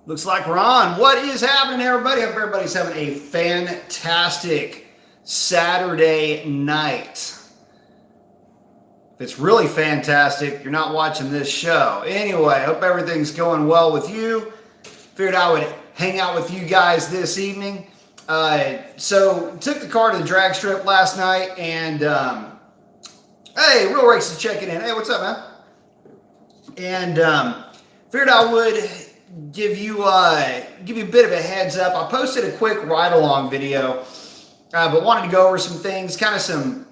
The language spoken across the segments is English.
Looks like we're on. What is happening, everybody? Hope everybody's having a fantastic Saturday night. If it's really fantastic, you're not watching this show. Anyway, hope everything's going well with you. Figured I would hang out with you guys this evening. So took the car to the drag strip last night, and hey, Real Race is checking in. Hey, what's up, man? And figured I would give you a bit of a heads up. I posted a quick ride-along video, but wanted to go over some things, kind of some,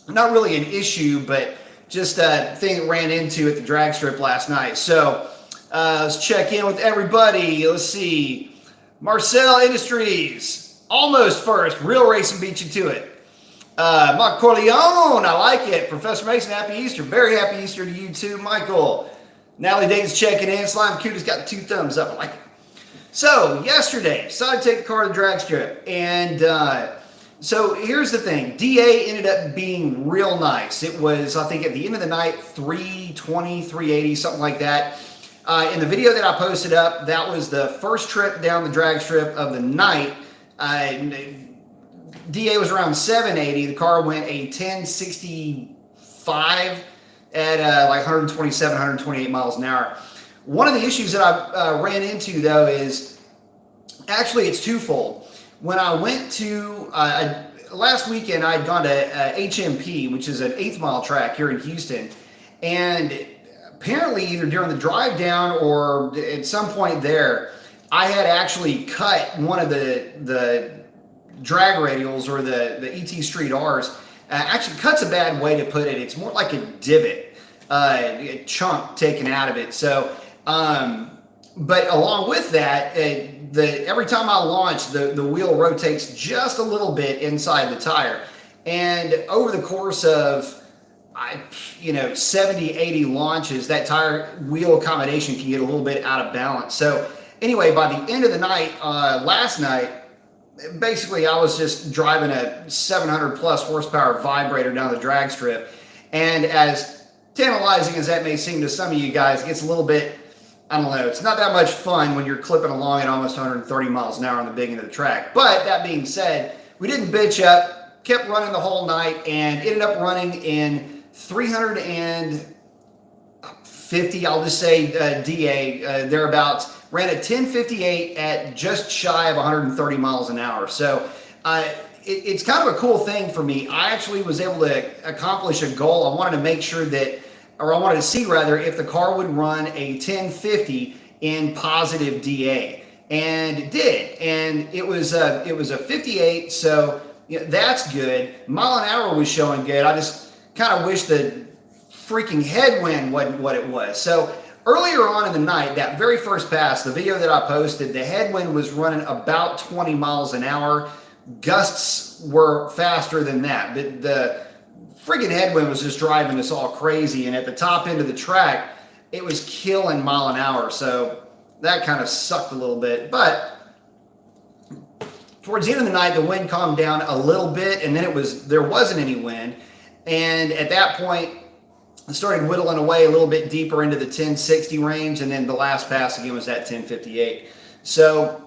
not really an issue, but just a thing that ran into at the drag strip last night. So let's check in with everybody. Let's see. Marcel Industries, almost first. Real Racing beat you to it. Mark Corleone, I like it. Professor Mason, happy Easter. Very happy Easter to you too, Michael. Natalie Dayton's checking in. Slime Cute has got 2 thumbs up. I like it. So yesterday, decided to take the car to the drag strip, and so here's the thing. DA ended up being real nice. It was, I think, at the end of the night, 320, 380, something like that. In the video that I posted up, that was the first trip down the drag strip of the night. DA was around 780. The car went a 1065 at like 127, 128 miles an hour. One of the issues that I ran into, though, is actually it's twofold. When I went to, last weekend, I had gone to HMP, which is an 8th mile track here in Houston, and apparently either during the drive down or at some point there, I had actually cut one of the drag radials, or the ET Street R's. Actually, cut's a bad way to put it. It's more like a divot, a chunk taken out of it. So, but along with that, every time I launch, the wheel rotates just a little bit inside the tire. And over the course of 70, 80 launches, that tire wheel accommodation can get a little bit out of balance. So anyway, by the end of the night, last night, basically I was just driving a 700 plus horsepower vibrator down the drag strip. And as tantalizing as that may seem to some of you guys, it gets a little bit, I don't know, it's not that much fun when you're clipping along at almost 130 miles an hour on the big end of the track. But that being said, we didn't bitch up, kept running the whole night, and ended up running in 350, I'll just say DA, thereabouts. Ran a 1058 at just shy of 130 miles an hour. So it's kind of a cool thing for me. I actually was able to accomplish a goal. I wanted to make sure that, or I wanted to see rather, if the car would run a 1050 in positive DA, and it did. And it was a 58, so that's good. Mile an hour was showing good. I just kind of wish the freaking headwind wasn't what it was. So earlier on in the night, that very first pass, the video that I posted, the headwind was running about 20 miles an hour. Gusts were faster than that. But the friggin' headwind was just driving us all crazy. And at the top end of the track, it was killing mile an hour. So that kind of sucked a little bit. But towards the end of the night, the wind calmed down a little bit, and then there wasn't any wind. And at that point, I started whittling away a little bit deeper into the 1060 range, and then the last pass again was that 1058. So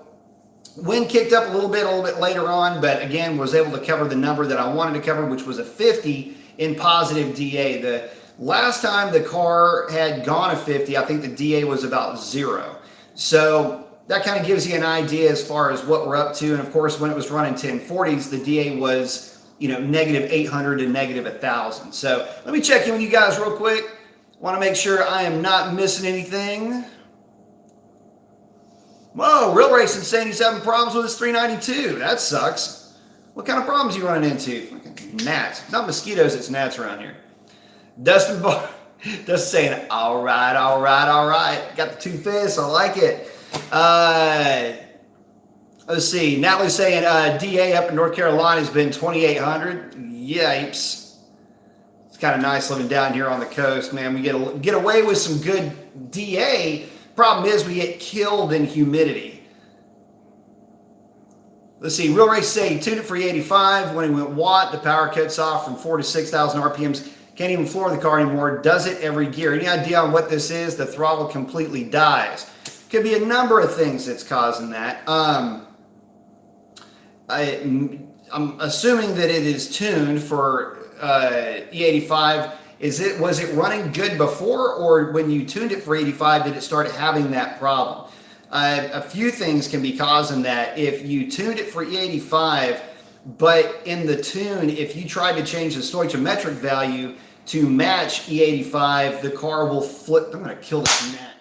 wind kicked up a little bit later on, but again was able to cover the number that I wanted to cover, which was a 50 in positive DA. The last time the car had gone a 50, I think the DA was about 0. So that kind of gives you an idea as far as what we're up to. And of course, when it was running 1040s, the DA was negative 800 and negative 1,000. So let me check in with you guys real quick. Want to make sure I am not missing anything. Whoa, Real Racing saying he's having problems with his 392. That sucks. What kind of problems are you running into? Gnats. Not mosquitoes, it's gnats around here. Dustin Bar just saying, all right. Got the 2 fists, I like it. Let's see. Natalie's saying DA up in North Carolina has been 2,800. Yipes. It's kind of nice living down here on the coast, man. We get away with some good DA. Problem is we get killed in humidity. Let's see. Real Race say he tuned it for 85. When he went watt, the power cuts off from 4 to 6,000 RPMs. Can't even floor the car anymore. Does it every gear. Any idea on what this is? The throttle completely dies. Could be a number of things that's causing that. I'm assuming that it is tuned for E85. Was it running good before, or when you tuned it for 85, did it start having that problem? A few things can be causing that. If you tuned it for E85, but in the tune, if you tried to change the stoichiometric value to match E85, the car will flip. I'm going to kill this gnat.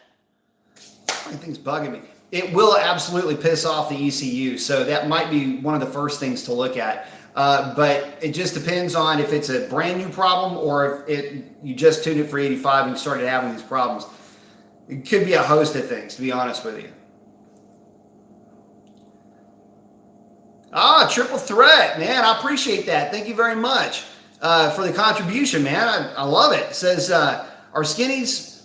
Everything's bugging me. It will absolutely piss off the ECU. So that might be one of the first things to look at. But it just depends on if it's a brand new problem or if you just tuned it for 85 and you started having these problems. It could be a host of things, to be honest with you. Triple threat, man. I appreciate that. Thank you very much for the contribution, man. I love it. It says, are skinnies...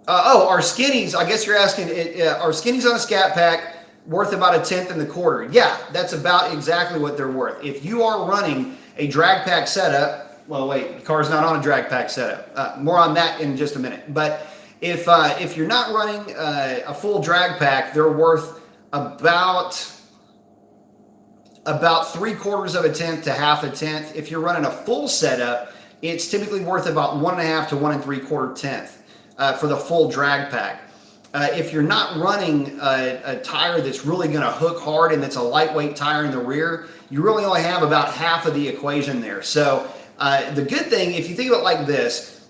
are skinnies, I guess you're asking, are skinnies on a Scat Pack worth about 1/10 in the quarter? Yeah, that's about exactly what they're worth. If you are running a drag pack setup, well, wait, the car's not on a drag pack setup. More on that in just a minute. But if you're not running a full drag pack, they're worth about 3/4 of a tenth to 1/2 a tenth. If you're running a full setup, it's typically worth about 1.5 to 1 3/4 tenth. For the full drag pack. If you're not running a tire that's really going to hook hard and it's a lightweight tire in the rear, you really only have about half of the equation there. So the good thing, if you think of it like this,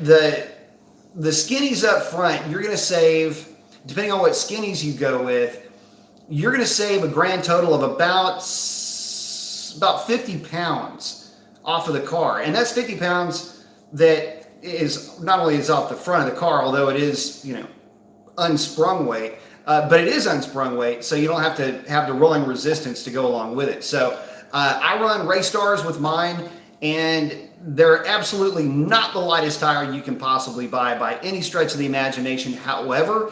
the skinnies up front, you're going to save, depending on what skinnies you go with, you're going to save a grand total of about 50 pounds off of the car. And that's 50 pounds that is not only is off the front of the car, although it is, unsprung weight, but it is unsprung weight, so you don't have to have the rolling resistance to go along with it. So I run Race Stars with mine, and they're absolutely not the lightest tire you can possibly buy by any stretch of the imagination. However,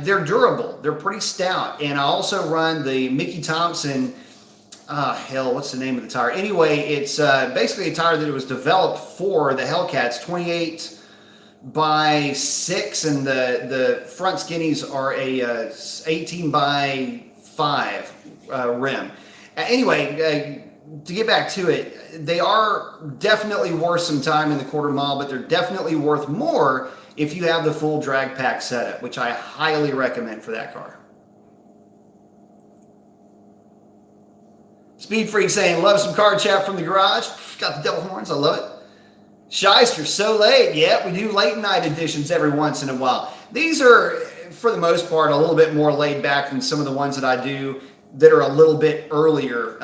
they're durable. They're pretty stout. And I also run the Mickey Thompson, what's the name of the tire? Anyway, it's basically a tire that was developed for the Hellcats, 28 by 6, and the front skinnies are a 18 by 5 rim. Anyway, to get back to it, they are definitely worth some time in the quarter mile, but they're definitely worth more if you have the full drag pack setup, which I highly recommend for that car. Speed Freak saying, love some car chat from the garage. Got the devil horns, I love it. Shice, you're so late. Yeah, we do late night editions every once in a while. These are, for the most part, a little bit more laid back than some of the ones that I do that are a little bit earlier.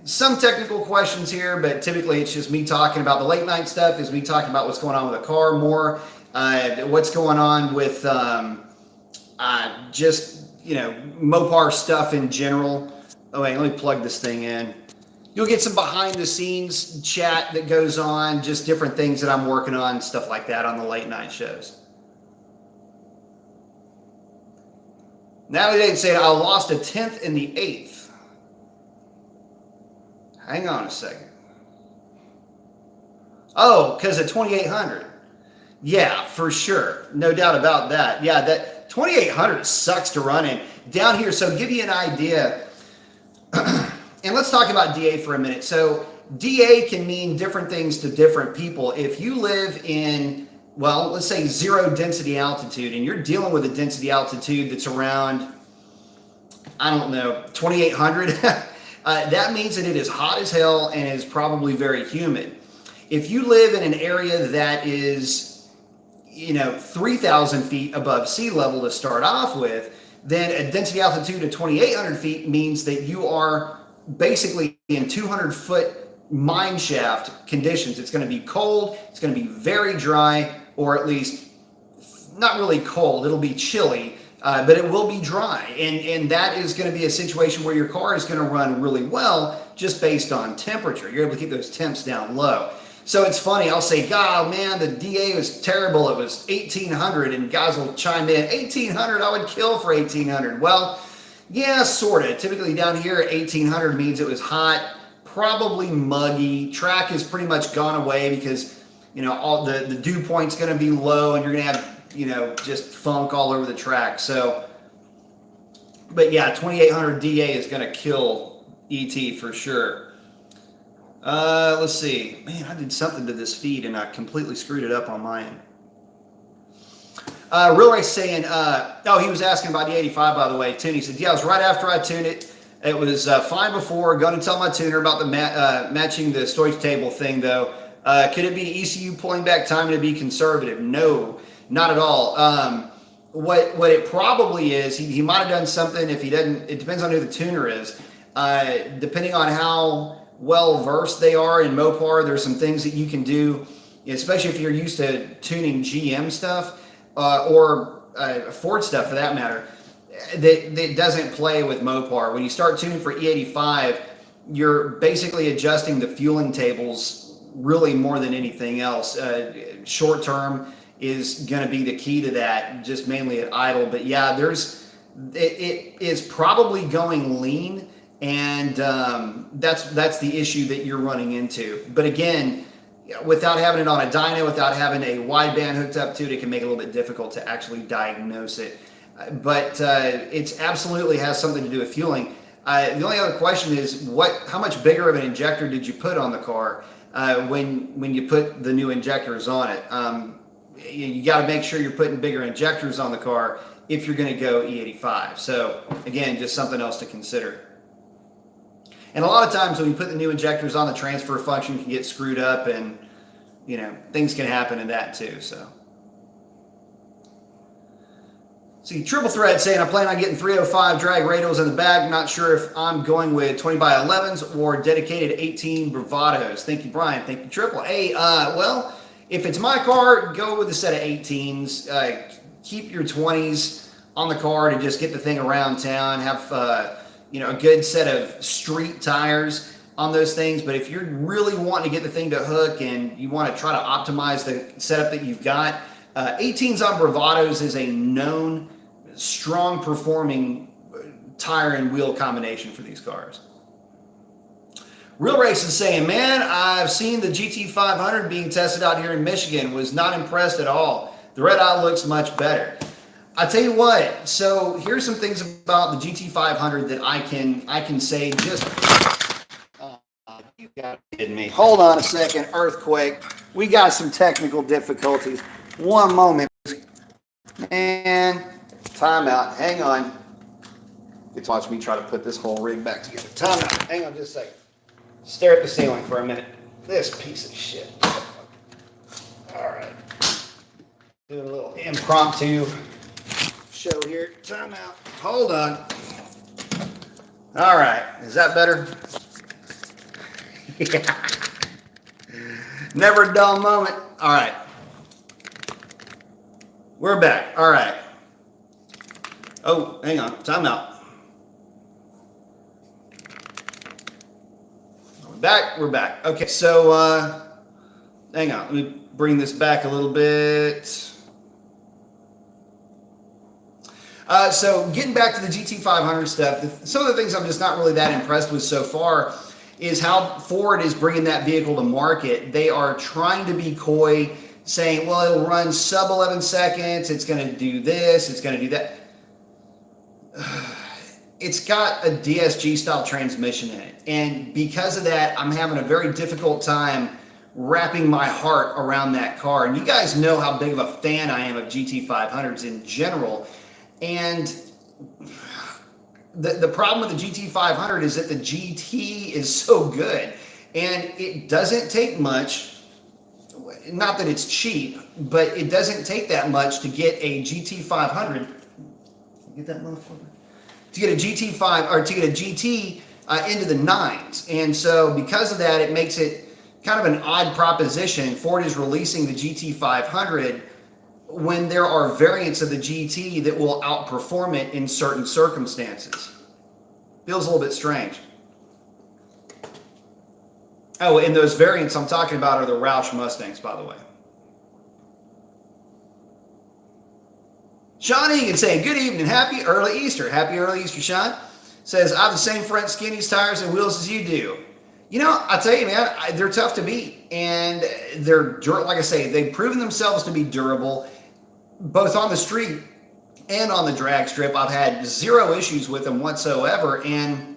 Some technical questions here, but typically it's just me talking about the late night stuff, is me talking about what's going on with the car more, what's going on with Mopar stuff in general. Oh, wait, let me plug this thing in. You'll get some behind the scenes chat that goes on, just different things that I'm working on, stuff like that on the late night shows. Natalie Dayton saying, I lost 1/10 in the 8th. Hang on a second. Oh, because of 2800. Yeah, for sure. No doubt about that. Yeah, that 2800 sucks to run in. Down here, so to give you an idea, and let's talk about DA for a minute. So DA can mean different things to different people. If you live in, well, let's say 0 density altitude, and you're dealing with a density altitude that's around, I don't know, 2800, that means that it is hot as hell and is probably very humid. If you live in an area that is, 3,000 feet above sea level to start off with, then a density altitude of 2,800 feet means that you are basically in 200-foot mine shaft conditions. It's going to be cold, it's going to be very dry, or at least not really cold, it'll be chilly, but it will be dry. And that is going to be a situation where your car is going to run really well just based on temperature. You're able to keep those temps down low. So it's funny, I'll say, God, man, the DA was terrible. It was 1,800, and guys will chime in, 1,800, I would kill for 1,800. Well, yeah, sort of. Typically down here, 1,800 means it was hot, probably muggy. Track has pretty much gone away because all the dew point's going to be low, and you're going to have, just funk all over the track. So, but yeah, 2800 DA is going to kill ET for sure. Let's see. Man, I did something to this feed and I completely screwed it up on my end. Real Race saying, he was asking about the 85, by the way, tune. He said, yeah, it was right after I tuned it. It was fine before. Going to tell my tuner about the matching the storage table thing, though. Could it be ECU pulling back time to be conservative? No, not at all. What it probably is, he might have done something. If he doesn't, it depends on who the tuner is. Depending on how well versed they are in Mopar, there's some things that you can do, especially if you're used to tuning GM stuff or Ford stuff for that matter. That doesn't play with Mopar. When you start tuning for E85, you're basically adjusting the fueling tables really more than anything else. Short term is going to be the key to that, just mainly at idle. But yeah, it is probably going lean, and that's the issue that you're running into. But again, without having it on a dyno, without having a wideband hooked up to it, it can make it a little bit difficult to actually diagnose it. But it absolutely has something to do with fueling. The only other question is, how much bigger of an injector did you put on the car when you put the new injectors on it? You got to make sure you're putting bigger injectors on the car if you're going to go E85. So again, just something else to consider. And a lot of times when you put the new injectors on, the transfer function can get screwed up, and things can happen in that too. So. See, Triple Thread saying, I plan on getting 305 drag radials in the bag. Not sure if I'm going with 20 by 11s or dedicated 18 bravados. Thank you, Brian. Thank you, Triple. Hey, well, if it's my car, go with a set of 18s. Keep your 20s on the car to just get the thing around town. Have a good set of street tires on those things. But if you're really wanting to get the thing to hook and you want to try to optimize the setup that you've got, 18s on bravados is a known strong performing tire and wheel combination for these cars. Real Race is saying, man, I've seen the GT500 being tested out here in Michigan. Was not impressed at all. The red eye looks much better. I tell you what, so here's some things about the GT500 that I can say just, you gotta be kidding me. Hold on a second, earthquake. We got some technical difficulties. One moment. And timeout. Hang on. It's watch me try to put this whole rig back together. Timeout. Hang on just a second. Stare at the ceiling for a minute. This piece of shit. All right. Doing a little impromptu show here. Timeout. Hold on. All right. Is that better? Yeah. Never a dull moment. All right. We're back. All right. Oh, hang on. Time out. We're back. Okay, so hang on. Let me bring this back a little bit. So getting back to the GT500 stuff, some of the things I'm just not really that impressed with so far is how Ford is bringing that vehicle to market. They are trying to be coy, saying, well, it'll run sub 11 seconds. It's going to do this. It's going to do that. It's got a DSG style transmission in it. And because of that, I'm having a very difficult time wrapping my heart around that car. And you guys know how big of a fan I am of GT500s in general. And the problem with the GT500 is that the GT is so good. And it doesn't take much. Not that it's cheap, but it doesn't take that much to get a GT500. Get that motherfucker? To get a GT5 or to get a GT into the nines. And so because of that, it makes it kind of an odd proposition. Ford is releasing the GT500 when there are variants of the GT that will outperform it in certain circumstances. Feels a little bit strange. Oh, and those variants I'm talking about are the Roush Mustangs, by the way. Sean Egan saying, good evening, happy early Easter. Happy early Easter, Sean. Says, I have the same front skinnies, tires, and wheels as you do. I tell you, man, they're tough to beat, and like I say, they've proven themselves to be durable, both on the street and on the drag strip. I've had zero issues with them whatsoever, and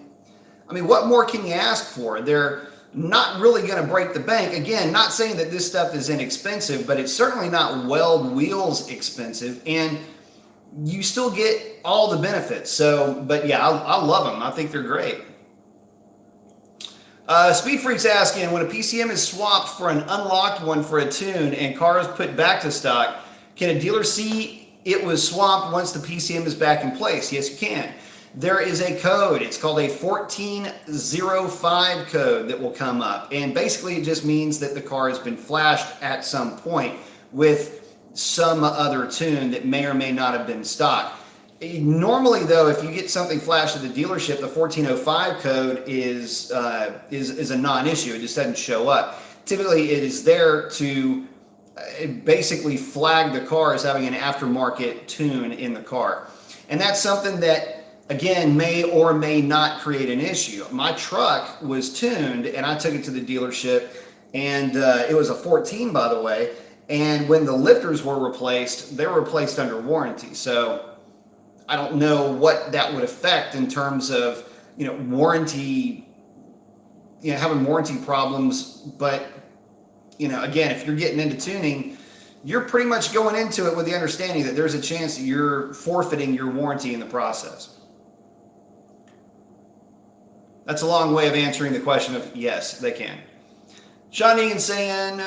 I mean, what more can you ask for? They're not really going to break the bank. Again, not saying that this stuff is inexpensive, but it's certainly not weld wheels expensive, and you still get all the benefits. So, but yeah, I love them. I think they're great. Speed Freak's asking, when a PCM is swapped for an unlocked one for a tune and car is put back to stock, can a dealer see it was swapped once the PCM is back in place? Yes, you can. There is a code. It's called a 1405 code that will come up. And basically it just means that the car has been flashed at some point with some other tune that may or may not have been stock. Normally, though, if you get something flashed at the dealership, the 1405 code is a non-issue. It just doesn't show up. Typically, it is there to basically flag the car as having an aftermarket tune in the car. And that's something that, again, may or may not create an issue. My truck was tuned, and I took it to the dealership, and it was a 14, by the way. And when the lifters were replaced, they were replaced under warranty. So I don't know what that would affect in terms of, warranty, having warranty problems. But, again, if you're getting into tuning, you're pretty much going into it with the understanding that there's a chance that you're forfeiting your warranty in the process. That's a long way of answering the question of yes, they can. Sean Egan saying,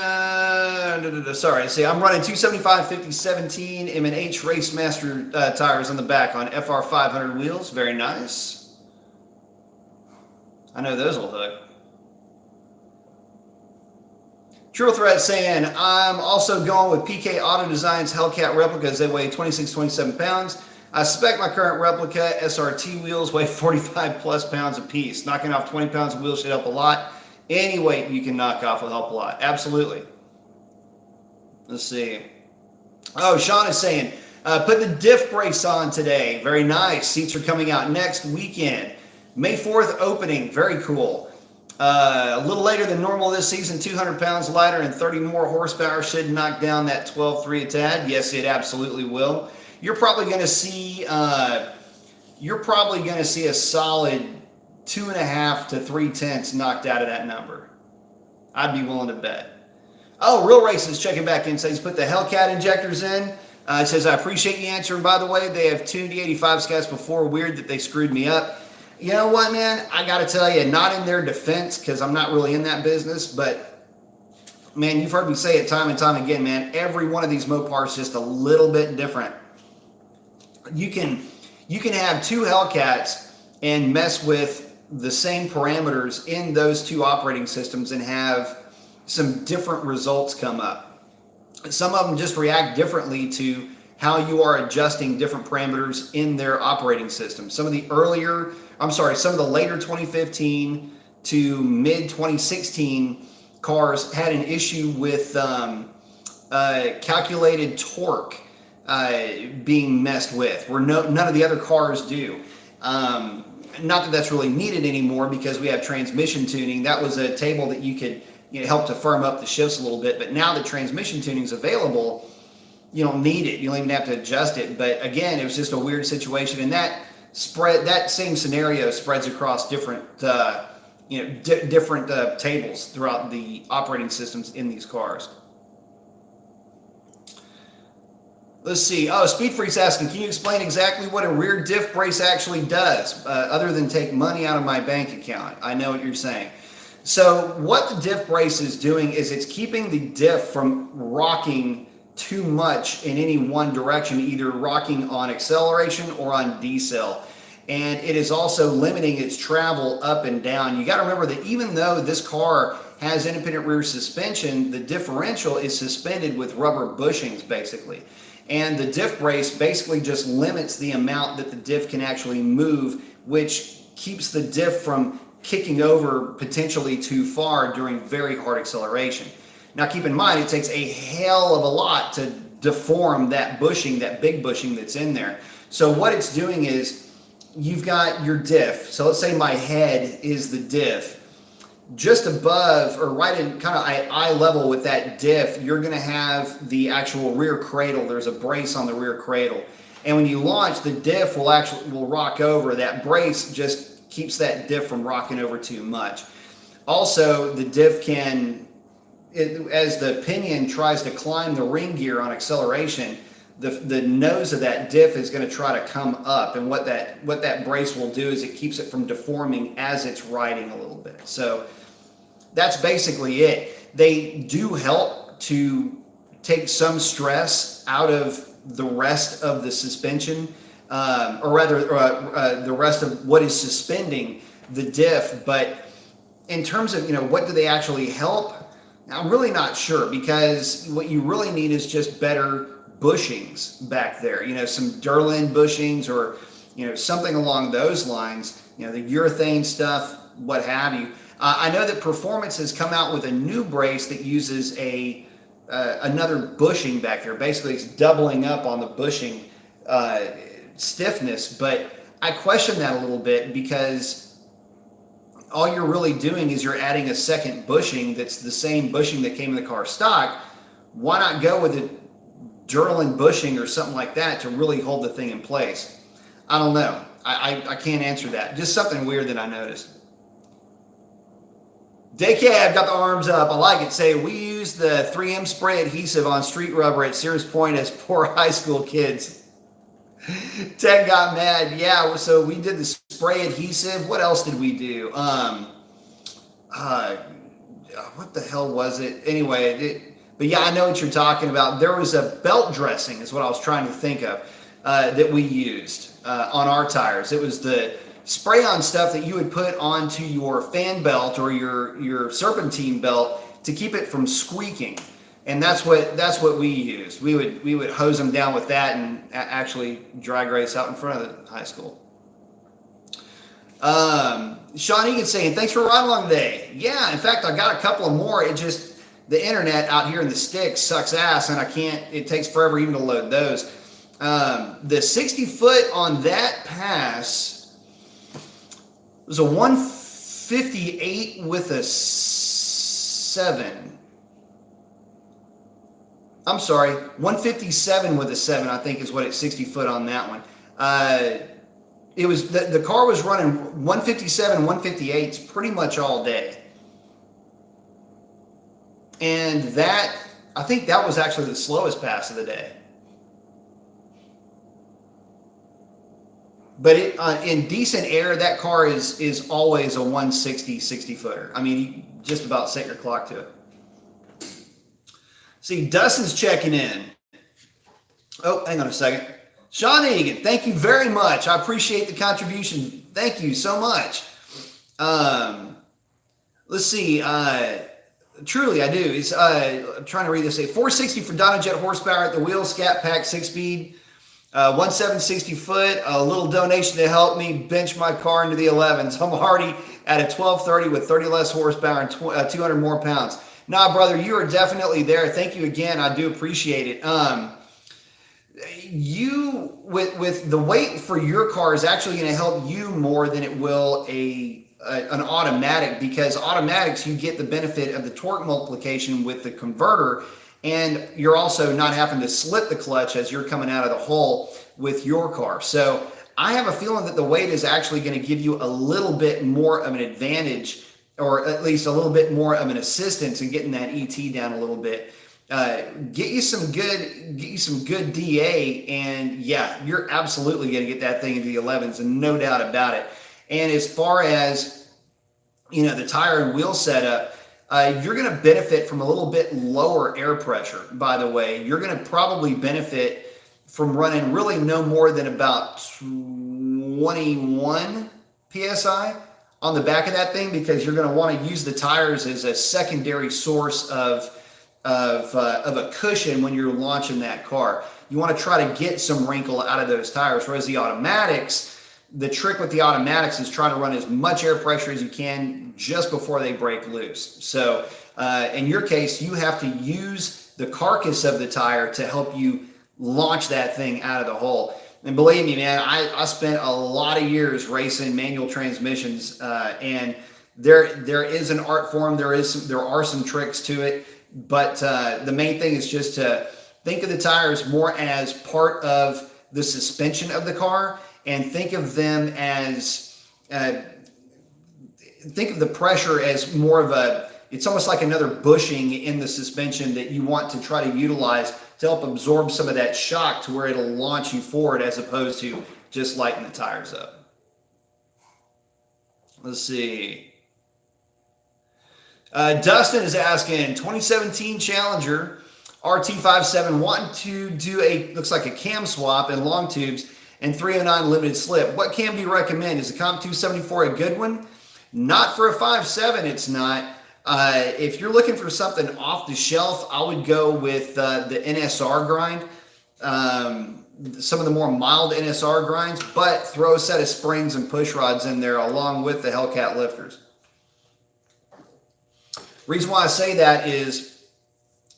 sorry, I'm running 275 5017 M&H Racemaster tires on the back on FR 500 wheels. Very nice. I know those will hook. Triple Threat saying, I'm also going with PK Auto Design's Hellcat replicas. They weigh 26, 27 pounds. I suspect my current replica SRT wheels weigh 45 plus pounds apiece. Knocking off 20 pounds of wheels should help a lot. Any weight you can knock off will help a lot. Absolutely. Let's see. Oh, Sean is saying, put the diff brakes on today. Very nice. Seats are coming out next weekend. May 4th opening. Very cool. A little later than normal this season, 200 pounds lighter and 30 more horsepower should knock down that 12.3 a tad. Yes, it absolutely will. You're probably going to see a solid 2.5 to 3/10 knocked out of that number. I'd be willing to bet. Oh, Real Race is checking back in. Says he's put the Hellcat injectors in. It says, I appreciate you answering. By the way, they have tuned the 85 scats before. Weird that they screwed me up. You know what, man? I got to tell you, not in their defense, because I'm not really in that business, but man, you've heard me say it time and time again, man. Every one of these Mopars is just a little bit different. You can have two Hellcats and mess with the same parameters in those two operating systems and have some different results come up. Some of them just react differently to how you are adjusting different parameters in their operating system. Some of the later 2015 to mid 2016 cars had an issue with calculated torque being messed with, where none of the other cars do. Not that that's really needed anymore because we have transmission tuning. That was a table that you could help to firm up the shifts a little bit. But now that transmission tuning is available, you don't need it. You don't even have to adjust it. But again, it was just a weird situation, and that same scenario spreads across different tables throughout the operating systems in these cars. Let's see. Oh, Speed Freak's asking, can you explain exactly what a rear diff brace actually does, other than take money out of my bank account? I know what you're saying. So what the diff brace is doing is it's keeping the diff from rocking too much in any one direction, either rocking on acceleration or on decel. And it is also limiting its travel up and down. You got to remember that even though this car has independent rear suspension, the differential is suspended with rubber bushings, basically. And the diff brace basically just limits the amount that the diff can actually move, which keeps the diff from kicking over potentially too far during very hard acceleration. Now keep in mind, it takes a hell of a lot to deform that bushing, that big bushing that's in there. So what it's doing is, you've got your diff. So let's say my head is the diff. just above or right in kind of eye level with that diff, you're going to have the actual rear cradle. There's a brace on the rear cradle. And when you launch, the diff will rock over. That brace just keeps that diff from rocking over too much. Also, the diff can, as the pinion tries to climb the ring gear on acceleration, the nose of that diff is going to try to come up. And what that brace will do is it keeps it from deforming as it's riding a little bit. So that's basically it. They do help to take some stress out of the rest of the suspension, or rather the rest of what is suspending the diff. But in terms of, what do they actually help? I'm really not sure, because what you really need is just better bushings back there. Some Durlin bushings, or something along those lines. The urethane stuff, what have you. I know that Performance has come out with a new brace that uses another bushing back there. Basically, it's doubling up on the bushing stiffness, but I question that a little bit, because all you're really doing is you're adding a second bushing that's the same bushing that came in the car stock. Why not go with a Durlin bushing or something like that to really hold the thing in place? I don't know. I can't answer that. Just something weird that I noticed. Daycab got the arms up. I like it. Say, we use the 3M spray adhesive on street rubber at Sears Point as poor high school kids. Ted got mad. Yeah, so we did the spray adhesive. What else did we do? What the hell was it? Anyway, but yeah, I know what you're talking about. There was a belt dressing is what I was trying to think of that we used on our tires. It was the spray-on stuff that you would put onto your fan belt or your serpentine belt to keep it from squeaking. And that's what we used. We would hose them down with that and actually drag race out in front of the high school. Sean Egan saying, thanks for riding along today. Yeah, in fact, I got a couple of more. It just, the internet out here in the sticks sucks ass, and it takes forever even to load those. The 60 foot on that pass was a 158 with a 7. I'm sorry, 157 with a 7, I think is what it's 60 foot on that one. It was the car was running 157, 158s pretty much all day. And I think that was actually the slowest pass of the day. But in decent air, that car is always a 160, 60 footer. I mean, you just about set your clock to it. See, Dustin's checking in. Oh, hang on a second. Sean Egan, thank you very much. I appreciate the contribution. Thank you so much. Let's see. Truly, I do. It's I'm trying to read this. 460 for Dynajet horsepower at the wheel, Scat Pack 6-speed. 1760 foot, a little donation to help me bench my car into the 11s. I'm already at a 1230 with 30 less horsepower and 200 more pounds. Nah, brother, you are definitely there. Thank you again. I do appreciate it. You with the weight for your car is actually going to help you more than it will an automatic, because automatics, you get the benefit of the torque multiplication with the converter, and you're also not having to slip the clutch as you're coming out of the hole with your car. So I have a feeling that the weight is actually going to give you a little bit more of an advantage, or at least a little bit more of an assistance in getting that ET down a little bit. Get you some good DA, and yeah, you're absolutely going to get that thing into the 11s, and no doubt about it. And as far as, the tire and wheel setup, you're going to benefit from a little bit lower air pressure, by the way. You're going to probably benefit from running really no more than about 21 PSI on the back of that thing, because you're going to want to use the tires as a secondary source of a cushion when you're launching that car. You want to try to get some wrinkle out of those tires, whereas the automatics, the trick with the automatics is trying to run as much air pressure as you can just before they break loose. So in your case, you have to use the carcass of the tire to help you launch that thing out of the hole. And believe me, man, I spent a lot of years racing manual transmissions, and There is an art form. There are some tricks to it, but the main thing is just to think of the tires more as part of the suspension of the car, and think of them as think of the pressure as more of it's almost like another bushing in the suspension that you want to try to utilize to help absorb some of that shock to where it'll launch you forward, as opposed to just lighten the tires up. Let's see. Dustin is asking, 2017 Challenger RT57 want to do looks like a cam swap in long tubes and 309 limited slip. What cam do you recommend? Is the Comp 274 a good one? Not for a 5.7, it's not. If you're looking for something off the shelf, I would go with the NSR grind. Some of the more mild NSR grinds, but throw a set of springs and push rods in there along with the Hellcat lifters. Reason why I say that is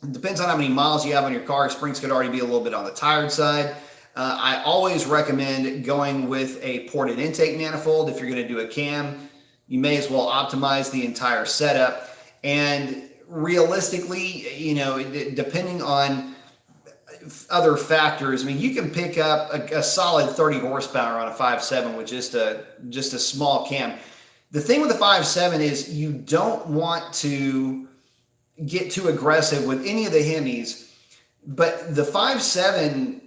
it depends on how many miles you have on your car. Springs could already be a little bit on the tired side. I always recommend going with a ported intake manifold. If you're going to do a cam, you may as well optimize the entire setup. And realistically, depending on other factors, I mean, you can pick up a solid 30 horsepower on a 5.7 with just a small cam. The thing with the 5.7 is you don't want to get too aggressive with any of the Hemis, but the 5.7,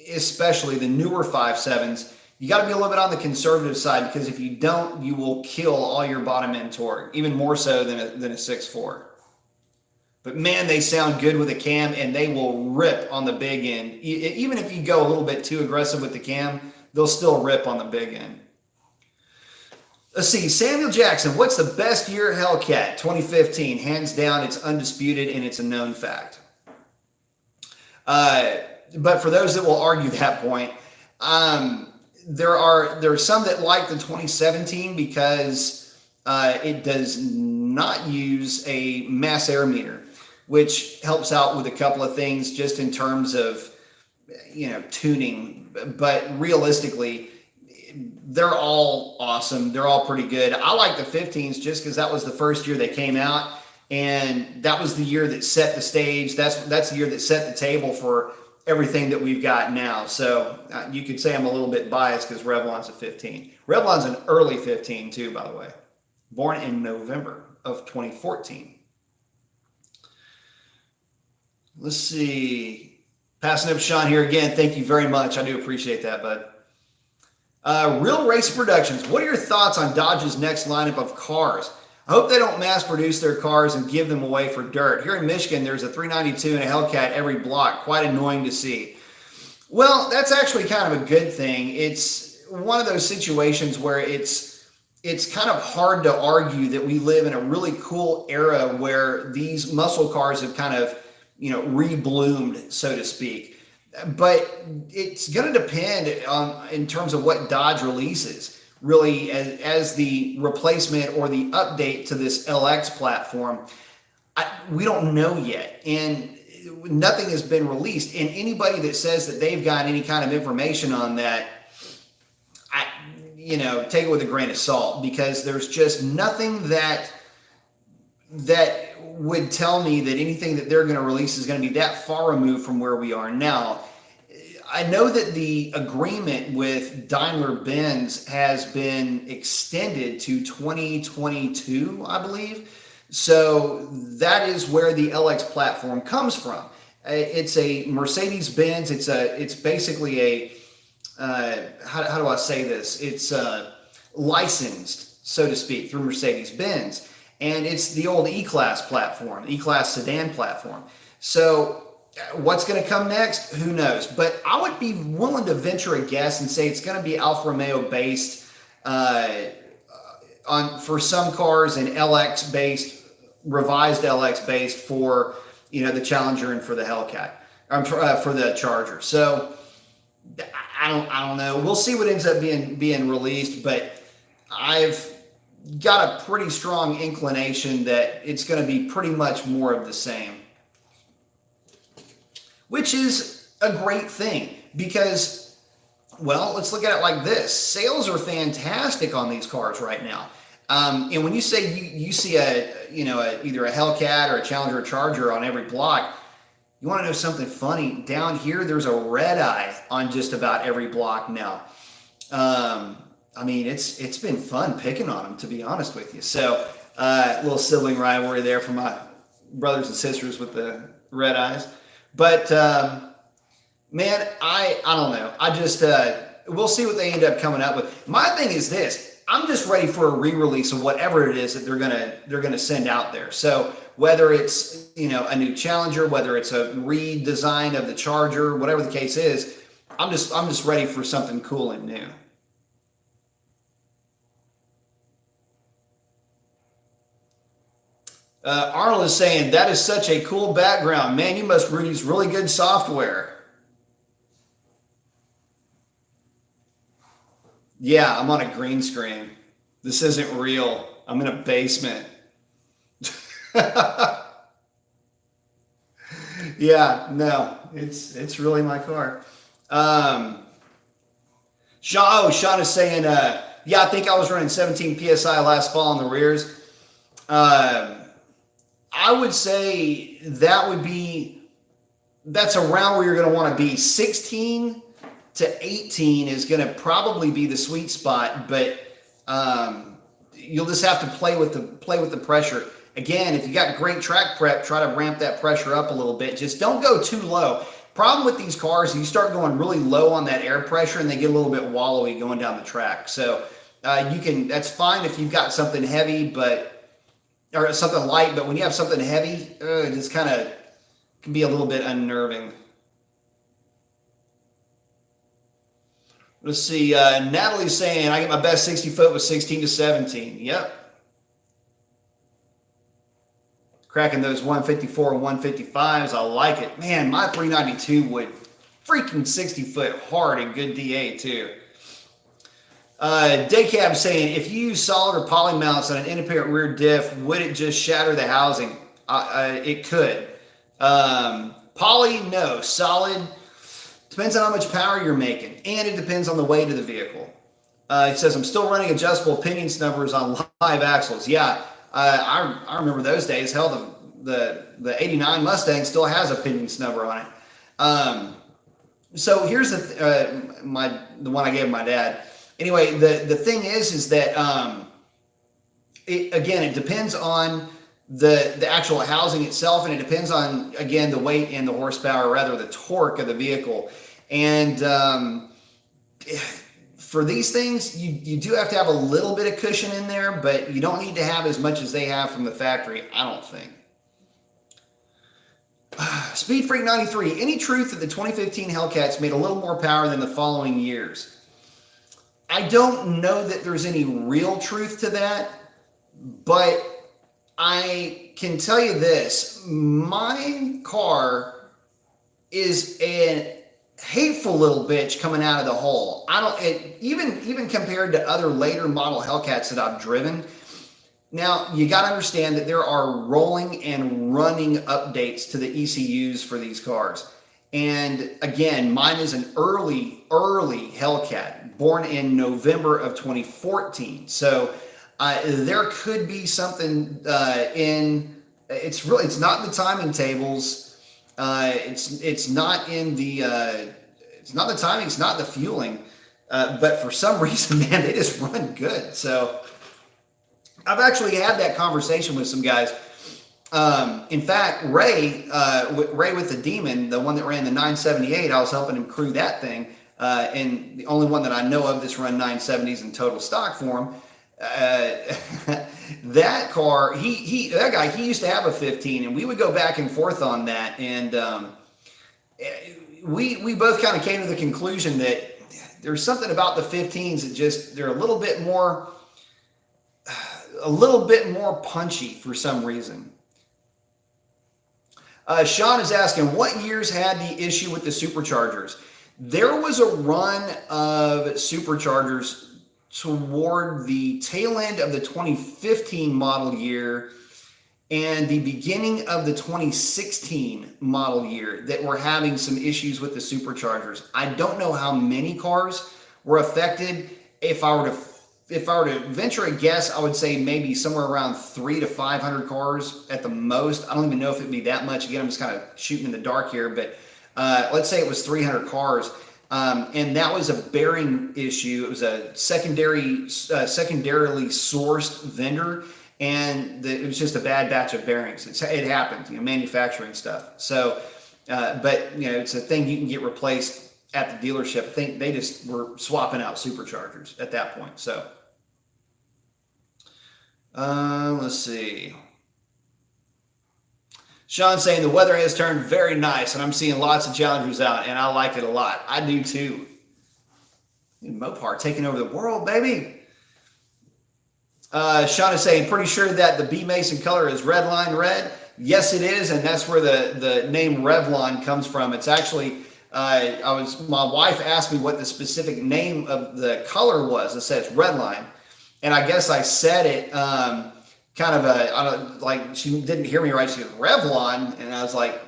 especially the newer 5.7s, you got to be a little bit on the conservative side, because if you don't, you will kill all your bottom end torque, even more so than a 6.4. But man, they sound good with a cam, and they will rip on the big end. Even if you go a little bit too aggressive with the cam, they'll still rip on the big end. Let's see, Samuel Jackson, what's the best year Hellcat? 2015, hands down, it's undisputed and it's a known fact. But for those that will argue that point, there are some that like the 2017 because it does not use a mass air meter, which helps out with a couple of things just in terms of tuning. But realistically, they're all awesome. They're all pretty good. I like the 15s just because that was the first year they came out, and that was the year that set the stage. That's the year that set the table for everything that we've got now. So you could say I'm a little bit biased because Revlon's a 15. Revlon's an early 15 too, by the way. Born in November of 2014. Let's see. Passing up Sean here again. Thank you very much. I do appreciate that, bud. Real Race Productions, what are your thoughts on Dodge's next lineup of cars? I hope they don't mass produce their cars and give them away for dirt. Here in Michigan, there's a 392 and a Hellcat every block. Quite annoying to see. Well, that's actually kind of a good thing. It's one of those situations where it's kind of hard to argue that we live in a really cool era where these muscle cars have kind of, rebloomed, so to speak. But it's going to depend on in terms of what Dodge releases, really, as the replacement or the update to this LX platform. We don't know yet, and nothing has been released. And anybody that says that they've got any kind of information on that, take it with a grain of salt, because there's just nothing that would tell me that anything that they're going to release is going to be that far removed from where we are now. I know that the agreement with Daimler-Benz has been extended to 2022, I believe. So that is where the LX platform comes from. It's a Mercedes-Benz. It's basically a how do I say this? It's licensed, so to speak, through Mercedes-Benz. And it's the old E-Class platform, E-Class sedan platform. So what's going to come next? Who knows? But I would be willing to venture a guess and say it's going to be Alfa Romeo based for some cars, and LX based, revised LX based for the Challenger and for the Hellcat, for the Charger. So I don't know. We'll see what ends up being released, but I've got a pretty strong inclination that it's going to be pretty much more of the same, which is a great thing because, well, let's look at it like this. Sales are fantastic on these cars right now. And when you say you see either a Hellcat or a Challenger or Charger on every block, you want to know something funny? Down here, there's a red eye on just about every block now. I mean, it's been fun picking on them, to be honest with you. So, little sibling rivalry there for my brothers and sisters with the red eyes. But man, I don't know. I just we'll see what they end up coming up with. My thing is this: I'm just ready for a re-release of whatever it is that they're gonna send out there. So whether it's a new Challenger, whether it's a redesign of the Charger, whatever the case is, I'm just ready for something cool and new. Arnold is saying, that is such a cool background. Man, you must use really good software. Yeah, I'm on a green screen. This isn't real. I'm in a basement. Yeah, no, it's really my car. Sean is saying, yeah, I think I was running 17 PSI last fall on the rears. I would say that's around where you're going to want to be. 16 to 18 is going to probably be the sweet spot, but you'll just have to play with the pressure. Again, if you got great track prep, try to ramp that pressure up a little bit. Just don't go too low. Problem with these cars, you start going really low on that air pressure and they get a little bit wallowy going down the track. So that's fine if you've got something heavy, or something light, but when you have something heavy, it just kind of can be a little bit unnerving. Let's see. Natalie's saying, I get my best 60 foot with 16 to 17. Yep. Cracking those 154 and 155s. I like it. Man, my 392 would freaking 60 foot hard and good DA too. Daycab saying, if you use solid or poly mounts on an independent rear diff, would it just shatter the housing? It could. Poly, no. Solid, depends on how much power you're making, and it depends on the weight of the vehicle. It says, I'm still running adjustable pinion snubbers on live axles. Yeah, I remember those days. Hell, the 89 Mustang still has a pinion snubber on it. So here's the one I gave my dad. Anyway, the thing is that it depends on the actual housing itself, and it depends on, again, the weight and the horsepower, or rather the torque of the vehicle. And for these things, you do have to have a little bit of cushion in there, but you don't need to have as much as they have from the factory, I don't think. Speed Freak 93, any truth that the 2015 Hellcats made a little more power than the following years? I don't know that there's any real truth to that, but I can tell you this. My car is a hateful little bitch coming out of the hole. Even compared to other later model Hellcats that I've driven. Now, you got to understand that there are rolling and running updates to the ECUs for these cars. And again, mine is an early Hellcat, born in November of 2014. So there could be something it's not the timing tables. It's not the timing, it's not the fueling. But for some reason, man, they just run good. So I've actually had that conversation with some guys. In fact, Ray with the Demon, the one that ran the 978, I was helping him crew that thing. And the only one that I know of that's run 970s in total stock for him. That car, that guy, he used to have a 15, and we would go back and forth on that. And we both kind of came to the conclusion that there's something about the 15s that they're a little bit more punchy for some reason. Sean is asking, what years had the issue with the superchargers? There was a run of superchargers toward the tail end of the 2015 model year and the beginning of the 2016 model year that were having some issues with the superchargers. I don't know how many cars were affected. If I were to if I were to venture a guess, I would say maybe somewhere around 300 to 500 cars at the most. I don't even know if it'd be that much. Again, I'm just kind of shooting in the dark here, but let's say it was 300 cars. And that was a bearing issue. It was a secondarily sourced vendor, and it was just a bad batch of bearings. It happens, manufacturing stuff. So, but it's a thing you can get replaced at the dealership. I think they just were swapping out superchargers at that point. So, let's see. Sean saying the weather has turned very nice, and I'm seeing lots of Challengers out, and I like it a lot. I do too. Mopar taking over the world, baby. Sean is saying, pretty sure that the B Mason color is Redline red. Yes, it is, and that's where the name Revlon comes from. It's actually, my wife asked me what the specific name of the color was. It says Redline, and I guess I said it kind of like she didn't hear me right. She goes, Revlon, and I was like,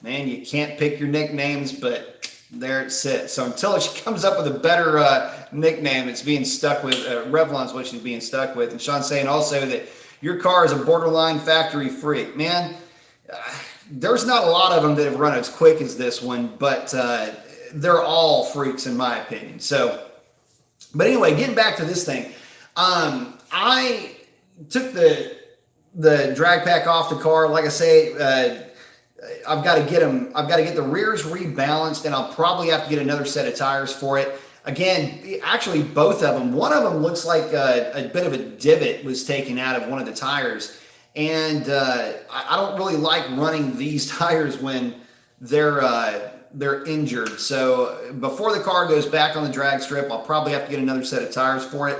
man, you can't pick your nicknames, but there it sits. So until she comes up with a better nickname, it's being stuck with Revlon's what she's being stuck with. And Sean's saying also that your car is a borderline factory freak. Man, there's not a lot of them that have run as quick as this one, but they're all freaks in my opinion. So, but anyway, getting back to this thing, I took the drag pack off the car. Like I say, I've got to get them. I've got to get the rears rebalanced, and I'll probably have to get another set of tires for it. Again, actually, both of them. One of them looks like a bit of a divot was taken out of one of the tires, and I don't really like running these tires when they're injured. So before the car goes back on the drag strip, I'll probably have to get another set of tires for it.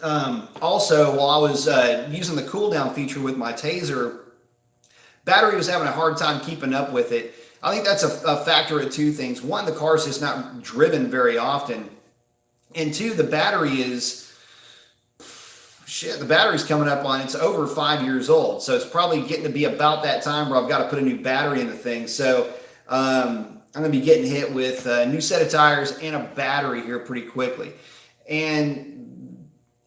Also, while I was using the cool down feature with my Taser, battery was having a hard time keeping up with it. I think that's a factor of two things. One, the car's just not driven very often. And two, the battery is, the battery's coming up on, it's over 5 years old. So it's probably getting to be about that time where I've got to put a new battery in the thing. So I'm going to be getting hit with a new set of tires and a battery here pretty quickly. And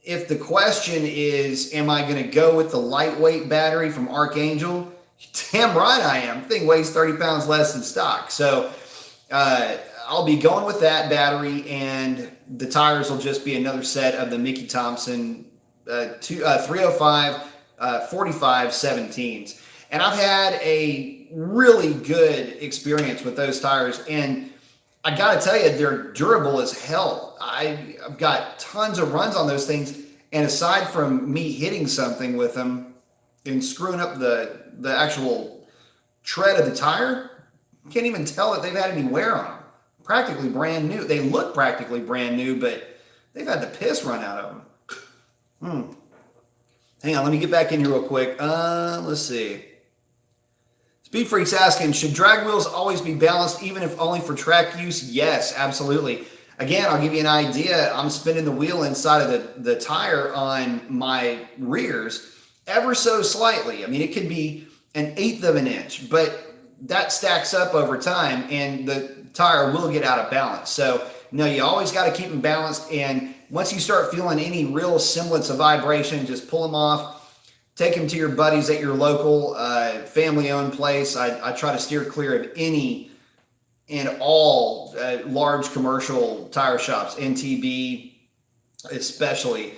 if the question is, am I going to go with the lightweight battery from Archangel? Damn right I am. The thing weighs 30 pounds less than stock. So I'll be going with that battery, and the tires will just be another set of the Mickey Thompson 305 45 17s. And I've had a really good experience with those tires, and I got to tell you, they're durable as hell. I've got tons of runs on those things, and aside from me hitting something with them and screwing up the actual tread of the tire, you can't even tell that they've had any wear on them. Practically brand new. They look practically brand new, but they've had the piss run out of them. Hang on, let me get back in here real quick. Let's see. Speed Freak's asking, should drag wheels always be balanced, even if only for track use? Yes, absolutely. Again, I'll give you an idea. I'm spinning the wheel inside of the tire on my rears ever so slightly. I mean, it could be 1/8 of an inch, but that stacks up over time, and the tire will get out of balance. So, no, you always got to keep them balanced, and once you start feeling any real semblance of vibration, just pull them off. Take them to your buddies at your local family-owned place. I try to steer clear of any and all large commercial tire shops, NTB especially,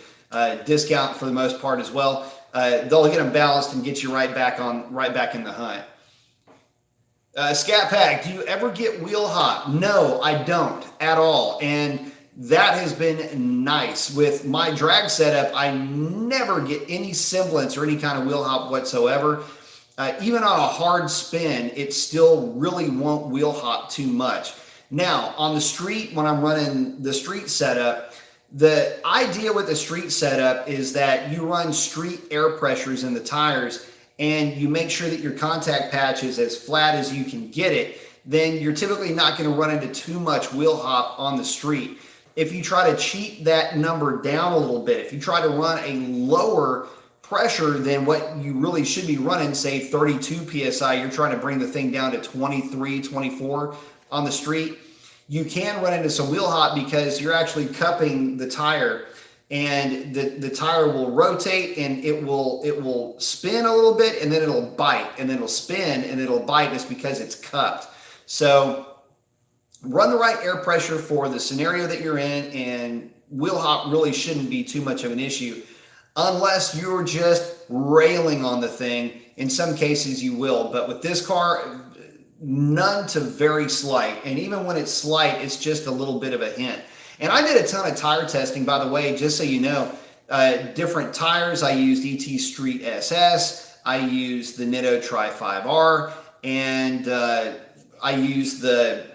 discount for the most part as well. They'll get them balanced and get you right back in the hunt. Scat Pack, do you ever get wheel hop? No, I don't at all, and that has been nice. With my drag setup, I never get any semblance or any kind of wheel hop whatsoever. Even on a hard spin, it still really won't wheel hop too much. Now, on the street, when I'm running the street setup, the idea with the street setup is that you run street air pressures in the tires, and you make sure that your contact patch is as flat as you can get it. Then you're typically not going to run into too much wheel hop on the street. If you try to cheat that number down a little bit, if you try to run a lower pressure than what you really should be running, say 32 PSI, you're trying to bring the thing down to 23, 24 on the street, you can run into some wheel hop because you're actually cupping the tire, and the tire will rotate and it will spin a little bit, and then it'll bite, and then it'll spin and it'll bite. And it's because it's cupped. So run the right air pressure for the scenario that you're in, and wheel hop really shouldn't be too much of an issue unless you're just railing on the thing. In some cases you will, but with this car, none to very slight. And even when it's slight, it's just a little bit of a hint. And I did a ton of tire testing, by the way, just so you know. Different tires. I used ET Street SS. I used the Nitto Tri 5R, and I used they're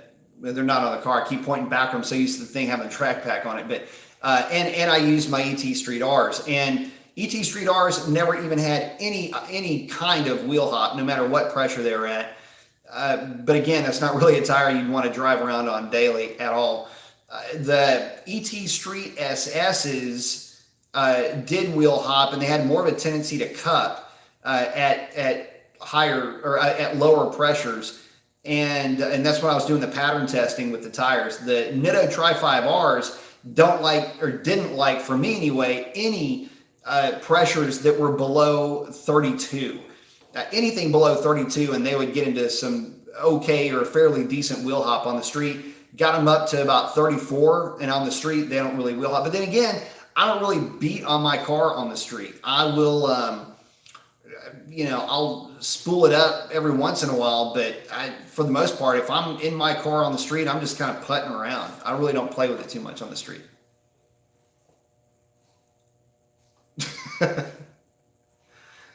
not on the car. I keep pointing back from, so used to the thing having a track pack on it. But and I used my ET Street Rs, and ET Street Rs never even had any kind of wheel hop, no matter what pressure they were at. But again, that's not really a tire you'd want to drive around on daily at all. The ET Street SS's did wheel hop, and they had more of a tendency to cup at higher or at lower pressures. And that's when I was doing the pattern testing with the tires. The Nitto Tri 5Rs didn't like, for me anyway, any pressures that were below 32. Anything below 32, and they would get into some okay or fairly decent wheel hop on the street. Got them up to about 34, and on the street they don't really wheel hop. But then again, I don't really beat on my car on the street. I will, I'll spool it up every once in a while, but for the most part, if I'm in my car on the street, I'm just kind of putting around. I really don't play with it too much on the street.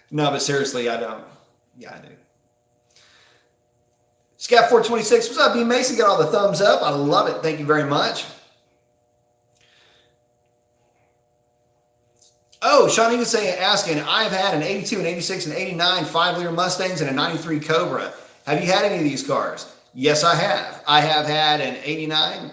No, but seriously, I don't. Yeah, I do. Scat 426, what's up, B Mason? Got all the thumbs up. I love it. Thank you very much. Oh, Sean Egan asking, I've had an 82, an 86, an 89 5-liter Mustangs and a 93 Cobra. Have you had any of these cars? Yes, I have. I have had an 89.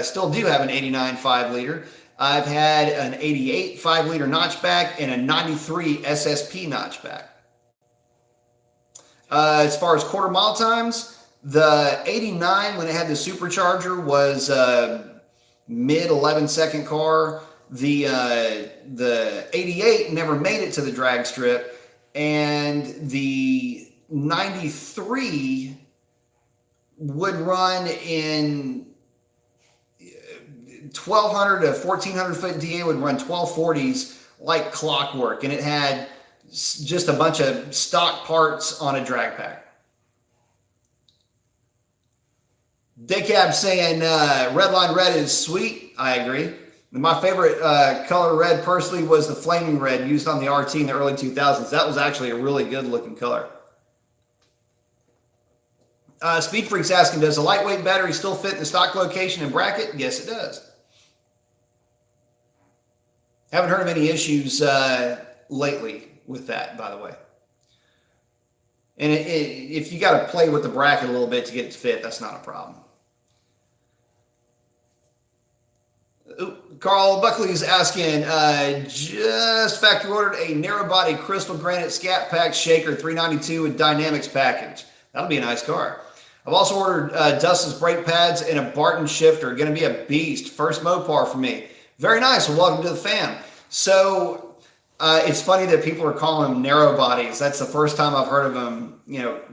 Still do have an 89 5-liter. I've had an 88 5-liter notchback and a 93 SSP notchback. As far as quarter mile times, the 89, when it had the supercharger, was mid 11-second car. The 88 never made it to the drag strip, and the 93 would run in 1,200 to 1,400 foot DA, would run 1240s like clockwork, and it had just a bunch of stock parts on a drag pack. Decab saying Redline Red is sweet. I agree. My favorite color red personally was the flaming red used on the RT in the early 2000s. That was actually a really good looking color. Speed Freak's asking, does a lightweight battery still fit in the stock location and bracket? Yes, it does. Haven't heard of any issues lately with that, by the way. And if you got to play with the bracket a little bit to get it to fit, that's not a problem. Ooh, Carl Buckley is asking, just factory ordered a narrow body crystal granite scat pack shaker 392 with dynamics package. That'll be a nice car. I've also ordered Dustin's brake pads and a Barton shifter. Going to be a beast. First Mopar for me. Very nice. Well, welcome to the fam. So it's funny that people are calling them narrow bodies. That's the first time I've heard of them,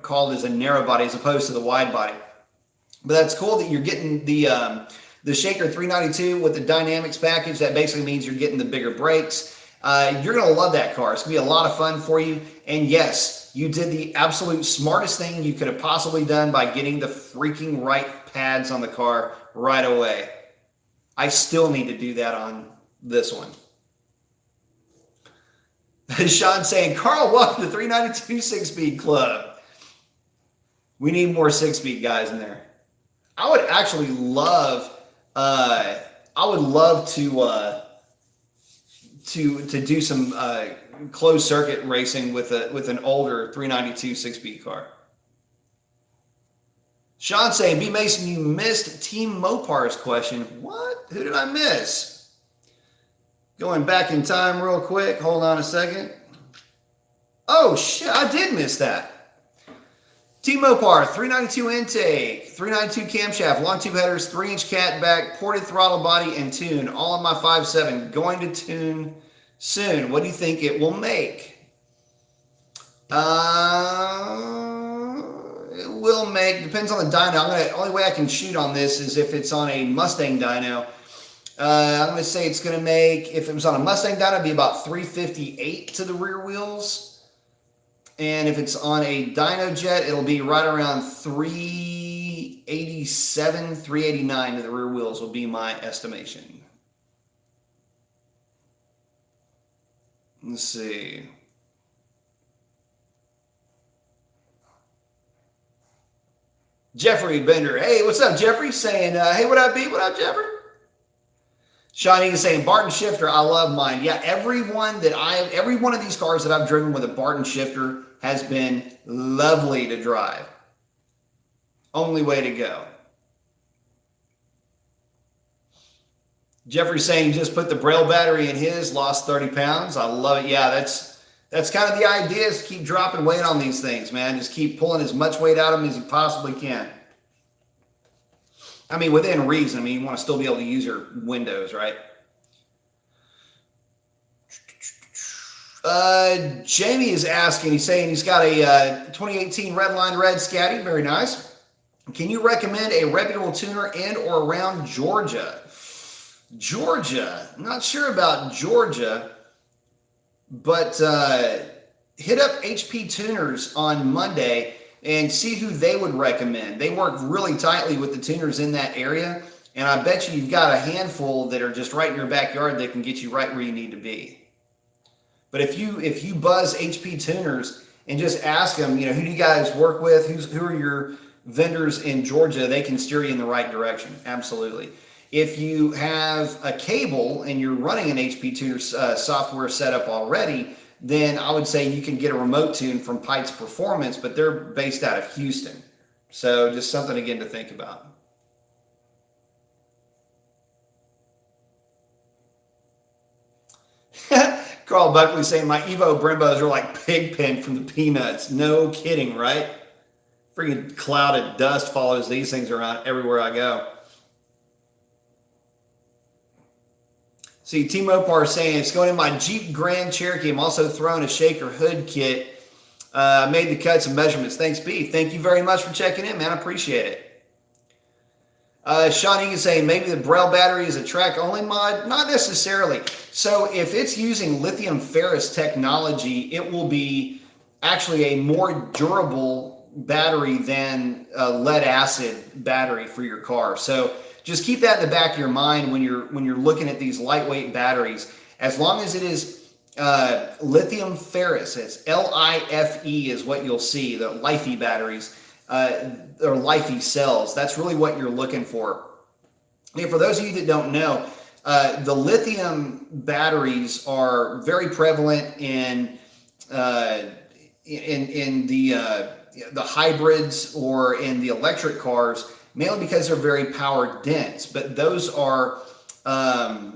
called as a narrow body as opposed to the wide body. But that's cool that you're getting the Shaker 392 with the dynamics package. That basically means you're getting the bigger brakes. You're going to love that car. It's going to be a lot of fun for you. And yes, you did the absolute smartest thing you could have possibly done by getting the freaking right pads on the car right away. I still need to do that on this one. Sean saying, Carl, welcome to 392 6-speed club. We need more 6-speed guys in there. I would actually love, to do some closed circuit racing with an older 392 6-speed car. Sean saying, B Mason, you missed Team Mopar's question. What? Who did I miss? Going back in time real quick. Hold on a second. Oh, shit. I did miss that. Mopar, 392 intake, 392 camshaft, long tube headers, 3-inch cat back, ported throttle body, and tune. All on my 5.7. Going to tune soon. What do you think it will make? It will make, depends on the dyno. Only way I can shoot on this is if it's on a Mustang dyno. I'm going to say it's going to make, if it was on a Mustang dyno, it'd be about 358 to the rear wheels. And if it's on a dyno jet, it'll be right around 387, 389 to the rear wheels will be my estimation. Let's see. Jeffrey Bender. Hey, what's up, Jeffrey? Saying, hey, what up, B? What up, Jeffrey? Shawnee is saying, Barton shifter, I love mine. Yeah, every one of these cars that I've driven with a Barton shifter has been lovely to drive. Only way to go. Jeffrey's saying he just put the Braille battery in his, lost 30 pounds. I love it. Yeah, that's kind of the idea, is to keep dropping weight on these things, man. Just keep pulling as much weight out of them as you possibly can. I mean, within reason. I mean, you want to still be able to use your windows, right? Jamie is asking, he's saying he's got a 2018 Redline Red Scatty. Very nice. Can you recommend a reputable tuner in or around Georgia? Georgia. I'm not sure about Georgia, but hit up HP Tuners on Monday and see who they would recommend. They work really tightly with the tuners in that area, and I bet you've got a handful that are just right in your backyard that can get you right where you need to be. But if you buzz HP Tuners and just ask them, who do you guys work with? Who are your vendors in Georgia? They can steer you in the right direction. Absolutely. If you have a cable and you're running an HP Tuner software setup already, then I would say you can get a remote tune from Pikes Performance, but they're based out of Houston. So just something again to think about. Carl Buckley saying my Evo Brimbos are like Pigpen from the Peanuts. No kidding, right? Freaking cloud of dust follows these things around everywhere I go. See, Mopar saying it's going in my Jeep Grand Cherokee. I'm also throwing a shaker hood kit. Made the cuts and measurements. Thanks, B. Thank you very much for checking in, man. I appreciate it. Shawnee is saying maybe the Braille battery is a track-only mod. Not necessarily. So if it's using lithium ferrous technology, it will be actually a more durable battery than a lead acid battery for your car. So just keep that in the back of your mind when you're looking at these lightweight batteries. As long as it is lithium ferrous, it's LIFE is what you'll see, the LIFE batteries. Or LIFE cells. That's really what you're looking for. And for those of you that don't know, the lithium batteries are very prevalent in the hybrids or in the electric cars, mainly because they're very power dense. But those are oh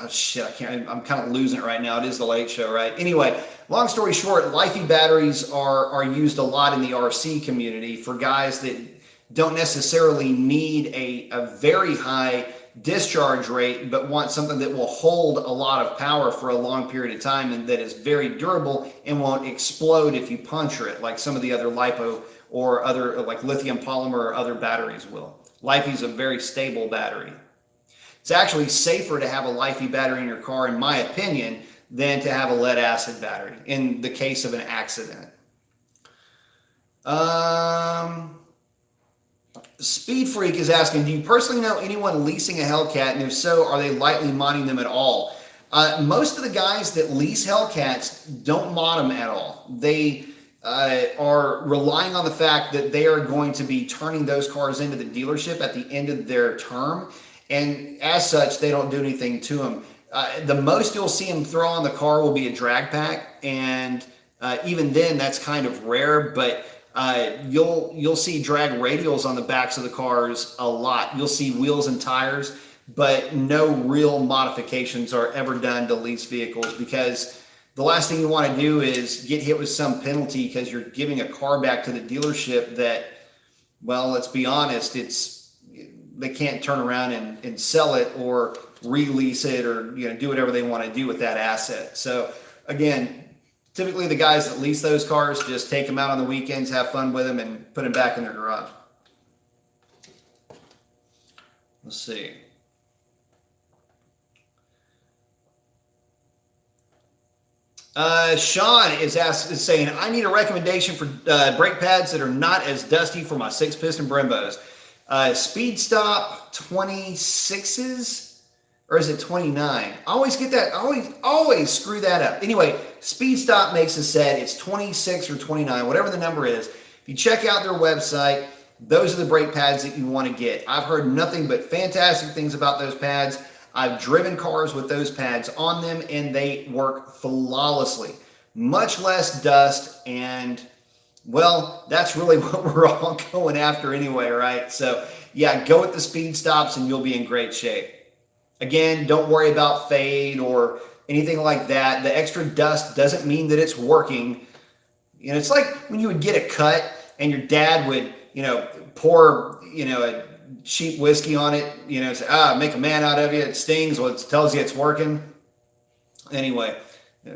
shit, I'm kind of losing it right now. It is the late show, right? Anyway, long story short, LIFE batteries are used a lot in the RC community for guys that don't necessarily need a very high discharge rate, but want something that will hold a lot of power for a long period of time and that is very durable and won't explode if you puncture it, like some of the other LiPo or other like lithium polymer or other batteries will. LiPo is a very stable battery. It's actually safer to have a LiFe battery in your car, in my opinion, than to have a lead acid battery in the case of an accident. Speed Freak is asking, do you personally know anyone leasing a Hellcat? And if so, are they lightly modding them at all? Most of the guys that lease Hellcats don't mod them at all. They are relying on the fact that they are going to be turning those cars into the dealership at the end of their term. And as such, they don't do anything to them. The most you'll see them throw on the car will be a drag pack. And even then, that's kind of rare. But you'll see drag radials on the backs of the cars a lot. You'll see wheels and tires, but no real modifications are ever done to lease vehicles because the last thing you want to do is get hit with some penalty because you're giving a car back to the dealership that, well, let's be honest, they can't turn around and sell it or release it or do whatever they want to do with that asset. So again, typically the guys that lease those cars just take them out on the weekends, have fun with them, and put them back in their garage. Let's see. Sean is saying, I need a recommendation for brake pads that are not as dusty for my 6-piston Brembos. Speed Stop 26s, or is it 29? I always get that. I always screw that up. Anyway, Speed Stop makes a set. It's 26 or 29, whatever the number is. If you check out their website, those are the brake pads that you want to get. I've heard nothing but fantastic things about those pads. I've driven cars with those pads on them, and they work flawlessly. Much less dust, and, well, that's really what we're all going after anyway, right? So, yeah, go with the Speed Stops, and you'll be in great shape. Again, don't worry about fade or anything like that. The extra dust doesn't mean that it's working. It's like when you would get a cut, and your dad would, pour, a cheap whiskey on it, say, make a man out of you. It stings. Well, it tells you it's working. Anyway,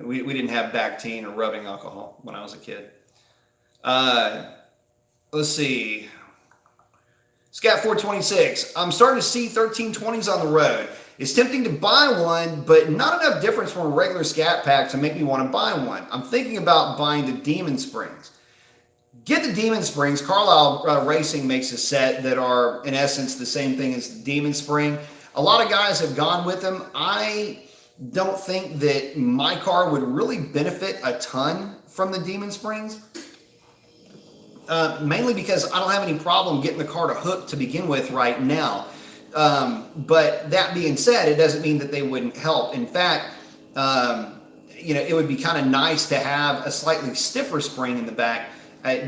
we didn't have Bactine or rubbing alcohol when I was a kid. Let's see. Scat 426. I'm starting to see 1320s on the road. It's tempting to buy one, but not enough difference from a regular Scat Pack to make me want to buy one. I'm thinking about buying the Demon Springs. Get the Demon Springs. Carlisle Racing makes a set that are, in essence, the same thing as the Demon Spring. A lot of guys have gone with them. I don't think that my car would really benefit a ton from the Demon Springs, mainly because I don't have any problem getting the car to hook to begin with right now. But that being said, it doesn't mean that they wouldn't help. In fact, it would be kind of nice to have a slightly stiffer spring in the back,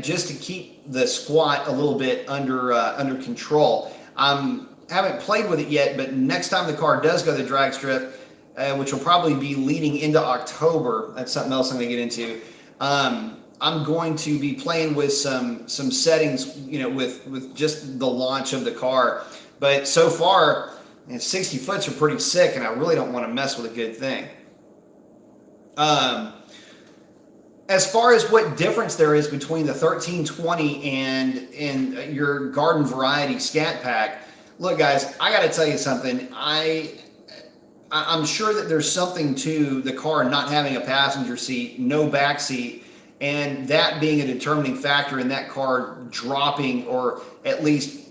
just to keep the squat a little bit under control. Haven't played with it yet, but next time the car does go to the drag strip, which will probably be leading into October, that's something else I'm going to get into. I'm going to be playing with some settings, with just the launch of the car. But so far, 60 foots are pretty sick, and I really don't want to mess with a good thing. As far as what difference there is between the 1320 and your garden variety Scat Pack, look, guys, I got to tell you something. I'm sure that there's something to the car not having a passenger seat, no back seat, and that being a determining factor in that car dropping or at least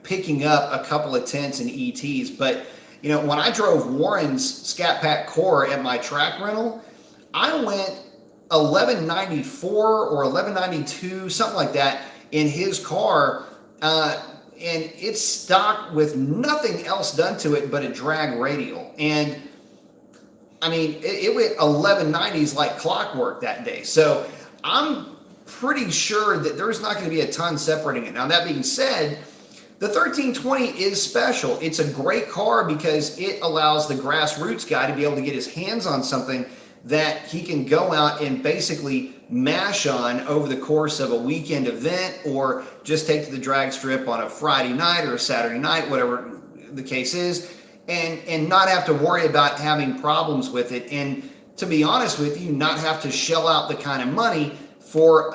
picking up a couple of tenths in ETs. But when I drove Warren's Scat Pack Core at my track rental, I went 1194 or 1192, something like that, in his car, and it's stock with nothing else done to it but a drag radial. And I mean, it went 1190s like clockwork that day. So I'm pretty sure that there's not going to be a ton separating it. Now, that being said, the 1320 is special. It's a great car because it allows the grassroots guy to be able to get his hands on something that he can go out and basically mash on over the course of a weekend event, or just take to the drag strip on a Friday night or a Saturday night, whatever the case is, and not have to worry about having problems with it. And to be honest with you, not have to shell out the kind of money for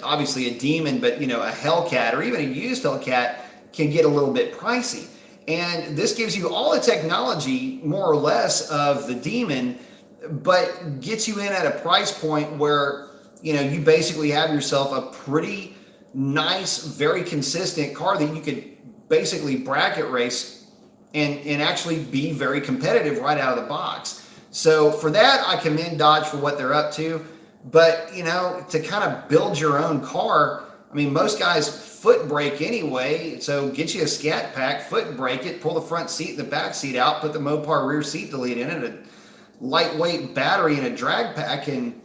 obviously a Demon, but a Hellcat or even a used Hellcat can get a little bit pricey. And this gives you all the technology, more or less, of the Demon, but gets you in at a price point where, you basically have yourself a pretty nice, very consistent car that you could basically bracket race and actually be very competitive right out of the box. So for that, I commend Dodge for what they're up to. But, to kind of build your own car, I mean, most guys foot brake anyway, so get you a Scat Pack, foot brake it, pull the front seat and the back seat out, put the Mopar rear seat delete in it, a lightweight battery and a drag pack, and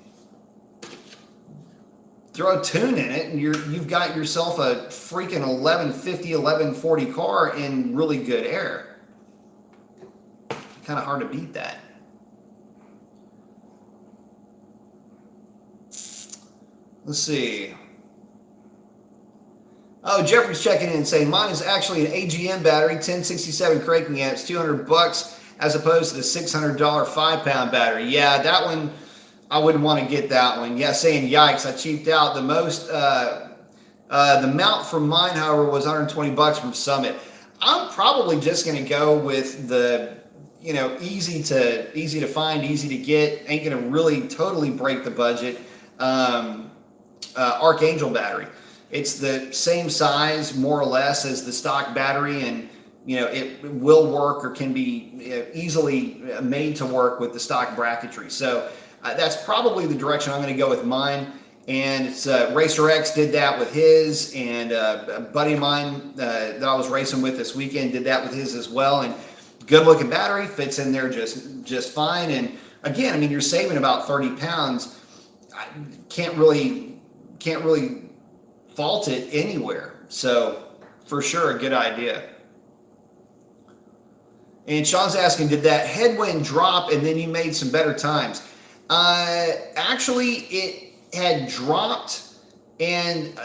throw a tune in it, and you've got yourself a freaking 1150, 1140 car in really good air. Kind of hard to beat that. Let's see. Oh, Jeffrey's checking in and saying mine is actually an AGM battery, 1067 cranking amps, $200 as opposed to the $600 5-pound battery. Yeah, that one I wouldn't want to get that one. Yeah, saying yikes, I cheaped out. The mount for mine, however, was $120 from Summit. I'm probably just going to go with the, easy to find, easy to get, ain't going to really totally break the budget. Archangel battery. It's the same size, more or less, as the stock battery, and it will work or can be easily made to work with the stock bracketry. So that's probably the direction I'm going to go with mine. And it's Racer X did that with his, and a buddy of mine that I was racing with this weekend did that with his as well. And good looking battery, fits in there just fine. And again, I mean, you're saving about 30 pounds. I can't really fault it anywhere. So for sure, a good idea. And Sean's asking, did that headwind drop and then you made some better times? Actually, it had dropped, and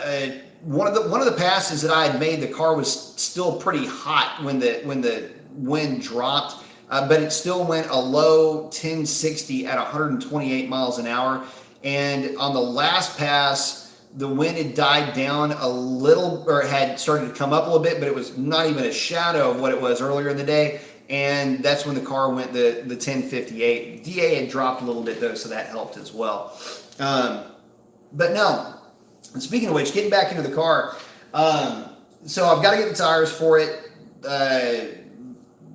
one of the passes that I had made, the car was still pretty hot when the wind dropped, but it still went a low 1060 at 128 miles an hour. And on the last pass, the wind had died down a little, or had started to come up a little bit, but it was not even a shadow of what it was earlier in the day. And that's when the car went the 1058. DA had dropped a little bit though, so that helped as well. But no, and speaking of which, getting back into the car, so I've got to get the tires for it.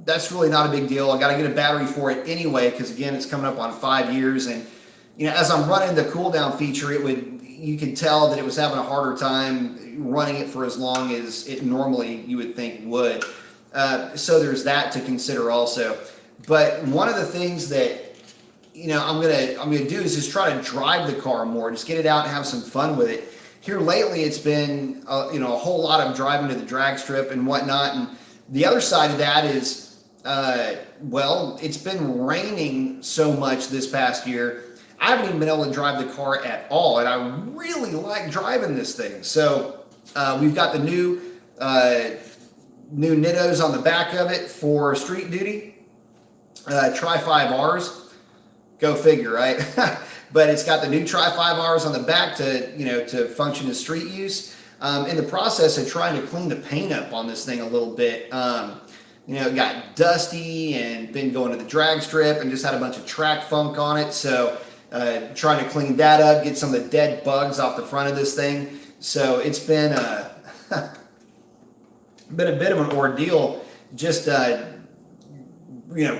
That's really not a big deal. I got to get a battery for it anyway, because again, it's coming up on 5 years. And as I'm running the cool down feature, you could tell that it was having a harder time running it for as long as it normally you would think would. So there's that to consider also. But one of the things that I'm gonna do is just try to drive the car more, just get it out and have some fun with it. Here lately, it's been a whole lot of driving to the drag strip and whatnot. And the other side of that is, it's been raining so much this past year. I haven't even been able to drive the car at all, and I really like driving this thing. So we've got the new Nittos on the back of it for street duty. Tri-5Rs. Go figure, right? But it's got the new Tri-5Rs on the back to function as street use. In the process of trying to clean the paint up on this thing a little bit, it got dusty and been going to the drag strip and just had a bunch of track funk on it. So trying to clean that up, get some of the dead bugs off the front of this thing. So it's been been a bit of an ordeal, just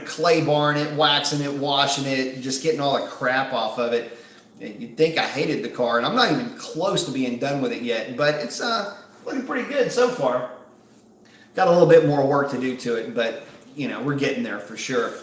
clay barring it, waxing it, washing it, just getting all the crap off of it. You'd think I hated the car, and I'm not even close to being done with it yet, but it's looking pretty good so far. Got a little bit more work to do to it, but we're getting there for sure.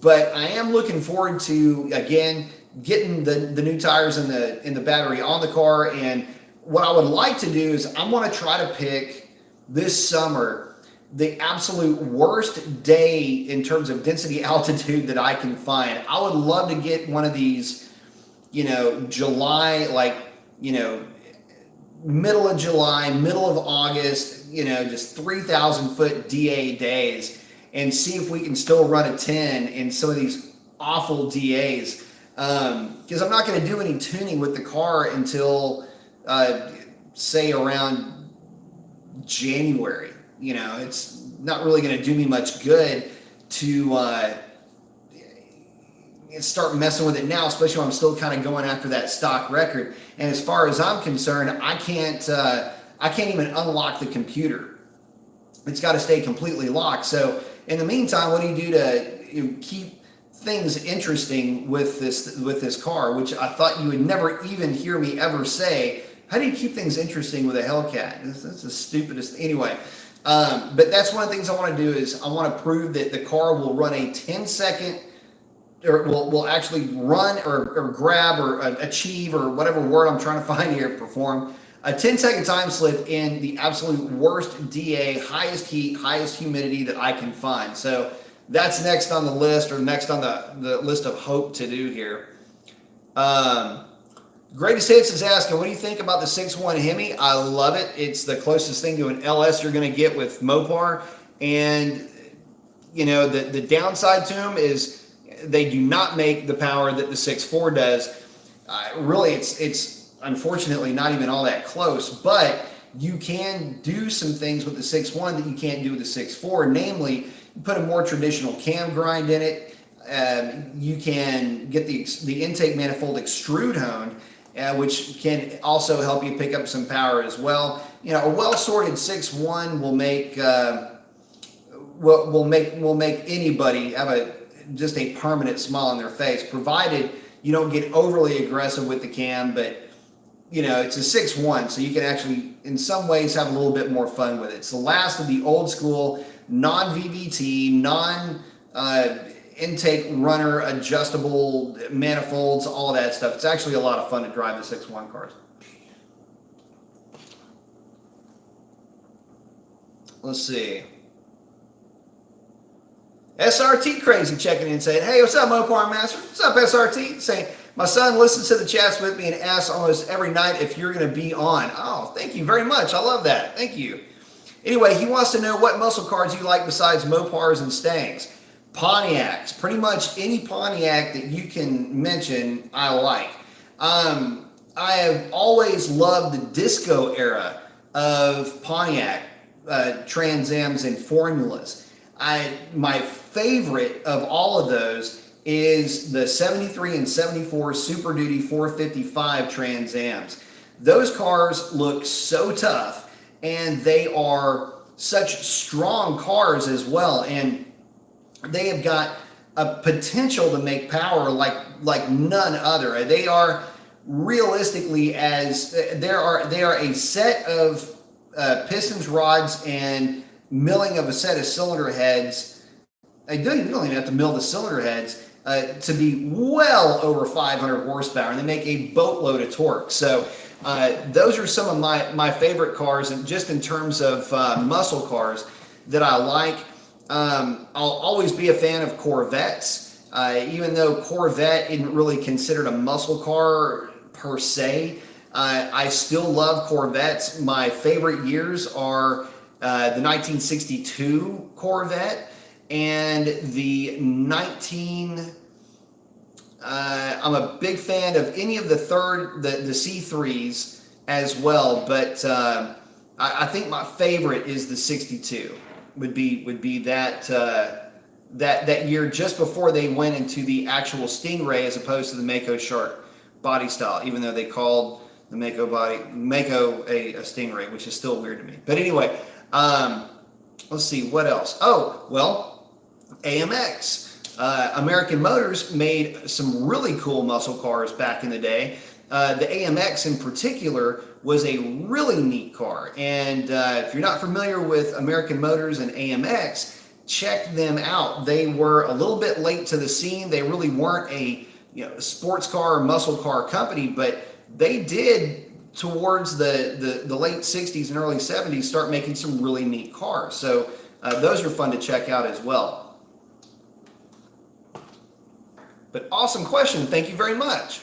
But I am looking forward to, again, getting the new tires in the battery on the car. And what I would like to do is I want to try to pick this summer the absolute worst day in terms of density altitude that I can find. I would love to get one of these, July, middle of July, middle of August, just 3,000 foot DA days, and see if we can still run a 10 in some of these awful DAs. Because I'm not going to do any tuning with the car until, say, around January. It's not really going to do me much good to start messing with it now, especially when I'm still kind of going after that stock record. And as far as I'm concerned, I can't even unlock the computer. It's got to stay completely locked. So in the meantime, what do you do to keep things interesting with this car, which I thought you would never even hear me ever say? How do you keep things interesting with a Hellcat? That's the stupidest. Anyway, but that's one of the things I want to do is I want to prove that the car will run a 10-second, or will actually run or grab or achieve, or whatever word I'm trying to find here, perform a 10-second time slip in the absolute worst DA, highest heat, highest humidity that I can find. So that's next on the list, or next on the list of hope to do here. Greatest Hits is asking, what do you think about the 6.1 Hemi? I love it. It's the closest thing to an LS you're going to get with Mopar. And, you know, the downside to them is they do not make the power that the 6.4 does. Really, it's unfortunately not even all that close, but you can do some things with the 6.1 that you can't do with the 6.4. Namely, you put a more traditional cam grind in it. You can get the intake manifold extrude honed, which can also help you pick up some power as well. You know, a well-sorted 6.1 will make anybody have just a permanent smile on their face, provided you don't get overly aggressive with the cam. But you know, it's a 6.1, so you can actually, in some ways, have a little bit more fun with it. It's the last of the old school non-VVT, intake runner adjustable manifolds, all of that stuff. It's actually a lot of fun to drive the 6.1 cars. Let's see. SRT Crazy checking in saying, hey, what's up, Mopar Master? What's up, SRT? Saying, my son listens to the chats with me and asks almost every night if you're going to be on. Oh, thank you very much. I love that. Thank you. Anyway, he wants to know what muscle cars you like besides Mopars and Stangs. Pontiacs. Pretty much any Pontiac that you can mention, I like. I have always loved the disco era of Pontiac Trans Ams and formulas. My favorite of all of those is the 73 and 74 Super Duty 455 Trans Ams. Those cars look so tough, and they are such strong cars as well, and they have got a potential to make power like none other. They are realistically they are a set of pistons, rods, and milling of a set of cylinder heads. You don't even have to mill the cylinder heads to be well over 500 horsepower, and they make a boatload of torque. So those are some of my favorite cars, and just in terms of muscle cars that I like. I'll always be a fan of Corvettes, even though Corvette isn't really considered a muscle car per se. I still love Corvettes. My favorite years are the 1962 Corvette and the I'm a big fan of any of the C3s as well, but I think my favorite is the 62. Would be that year just before they went into the actual Stingray as opposed to the Mako Shark body style, even though they called the Mako a Stingray, which is still weird to me. But anyway, let's see what else. Oh, well, AMX. American Motors made some really cool muscle cars back in the day. The AMX in particular was a really neat car. And if you're not familiar with American Motors and AMX, check them out. They were a little bit late to the scene. They really weren't a sports car or muscle car company, but they did towards the late 60s and early 70s start making some really neat cars. So those are fun to check out as well. But awesome question. Thank you very much.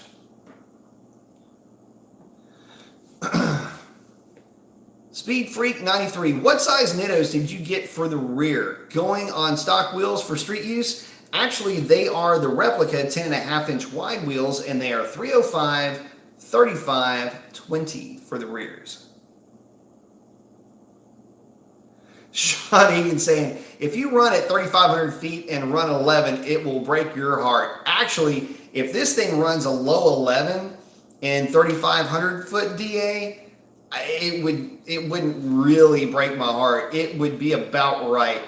Speed Freak 93. What size Nittos did you get for the rear? Going on stock wheels for street use? Actually, they are the replica 10.5-inch wide wheels, and they are 305, 35, 20 for the rears. Sean Egan saying, if you run at 3,500 feet and run 11, it will break your heart. Actually, if this thing runs a low 11 and 3,500 foot DA, it wouldn't really break my heart. It would be about right.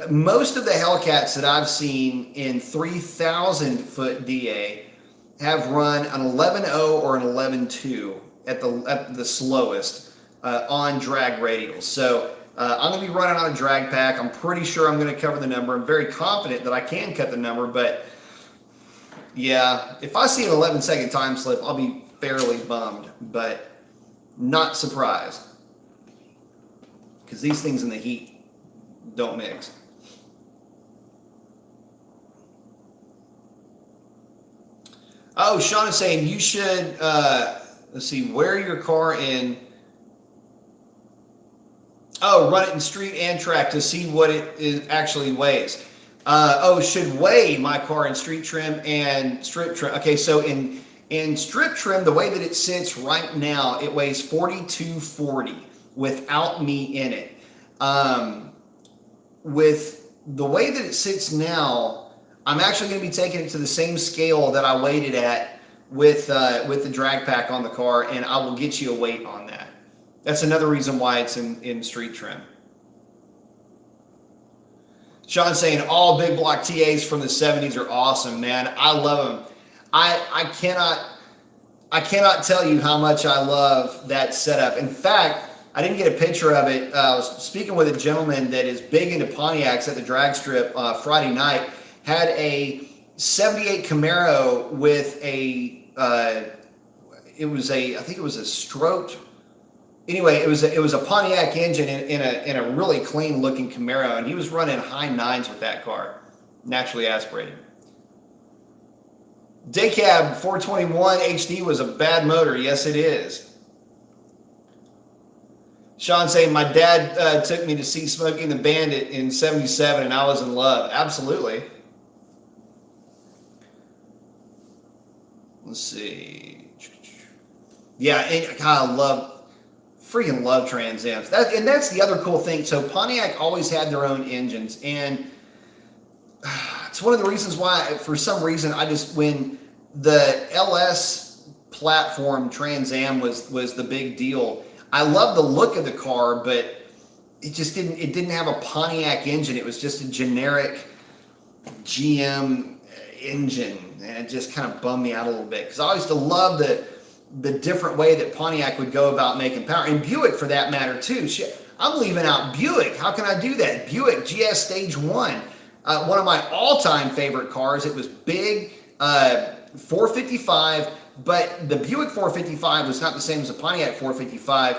Most of the Hellcats that I've seen in 3,000 foot DA have run an 11.0 or an 11.2 at the slowest on drag radials. So I'm going to be running on a drag pack. I'm pretty sure I'm going to cover the number. I'm very confident that I can cut the number, but yeah, if I see an 11-second time slip, I'll be fairly bummed, but not surprised, because these things in the heat don't mix. Oh, Sean is saying you should, let's see, wear your car in, oh, run it in street and track to see what it actually weighs. Should weigh my car in street trim and strip trim. Okay, so in strip trim, the way that it sits right now, it weighs 4240 without me in it. With the way that it sits now, I'm actually going to be taking it to the same scale that I weighed it at with the drag pack on the car, and I will get you a weight on that. That's another reason why it's in street trim. Sean's saying all big block TAs from the 70s are awesome, man. I love them. I cannot tell you how much I love that setup. In fact, I didn't get a picture of it. I was speaking with a gentleman that is big into Pontiacs at the drag strip Friday night. Had a 78 Camaro with a, I think it was a stroked. Anyway, it was a Pontiac engine in a really clean looking Camaro, and he was running high nines with that car, naturally aspirated. Daycab 421 HD was a bad motor. Yes, it is. Sean saying my dad took me to see Smokey and the Bandit in '77, and I was in love. Absolutely. Let's see. Yeah, and I freaking love Trans Ams. And that's the other cool thing. So Pontiac always had their own engines, and it's one of the reasons why, for some reason, when the LS platform Trans Am was the big deal, I love the look of the car, but it didn't have a Pontiac engine. It was just a generic GM engine, and it just kind of bummed me out a little bit, because I used to love the different way that Pontiac would go about making power, and Buick for that matter too. I'm leaving out Buick. How can I do that? Buick GS Stage 1, one of my all-time favorite cars. It was big, 455, but the Buick 455 was not the same as the Pontiac 455.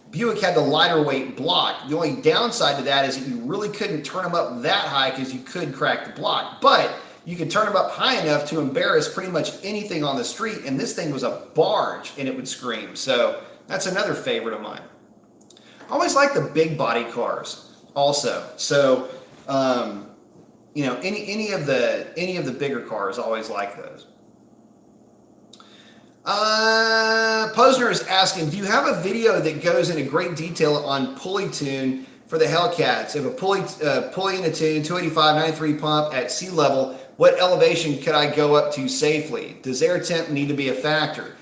Buick had the lighter weight block. The only downside to that is that you really couldn't turn them up that high, because you could crack the block, but you could turn them up high enough to embarrass pretty much anything on the street, and this thing was a barge, and it would scream. So that's another favorite of mine. I always like the big body cars also. So any of the bigger cars, I always like those. Posner is asking, do you have a video that goes into great detail on pulley tune for the Hellcats? If a pulley in a tune, 285, 93 pump at sea level, what elevation could I go up to safely? Does air temp need to be a factor?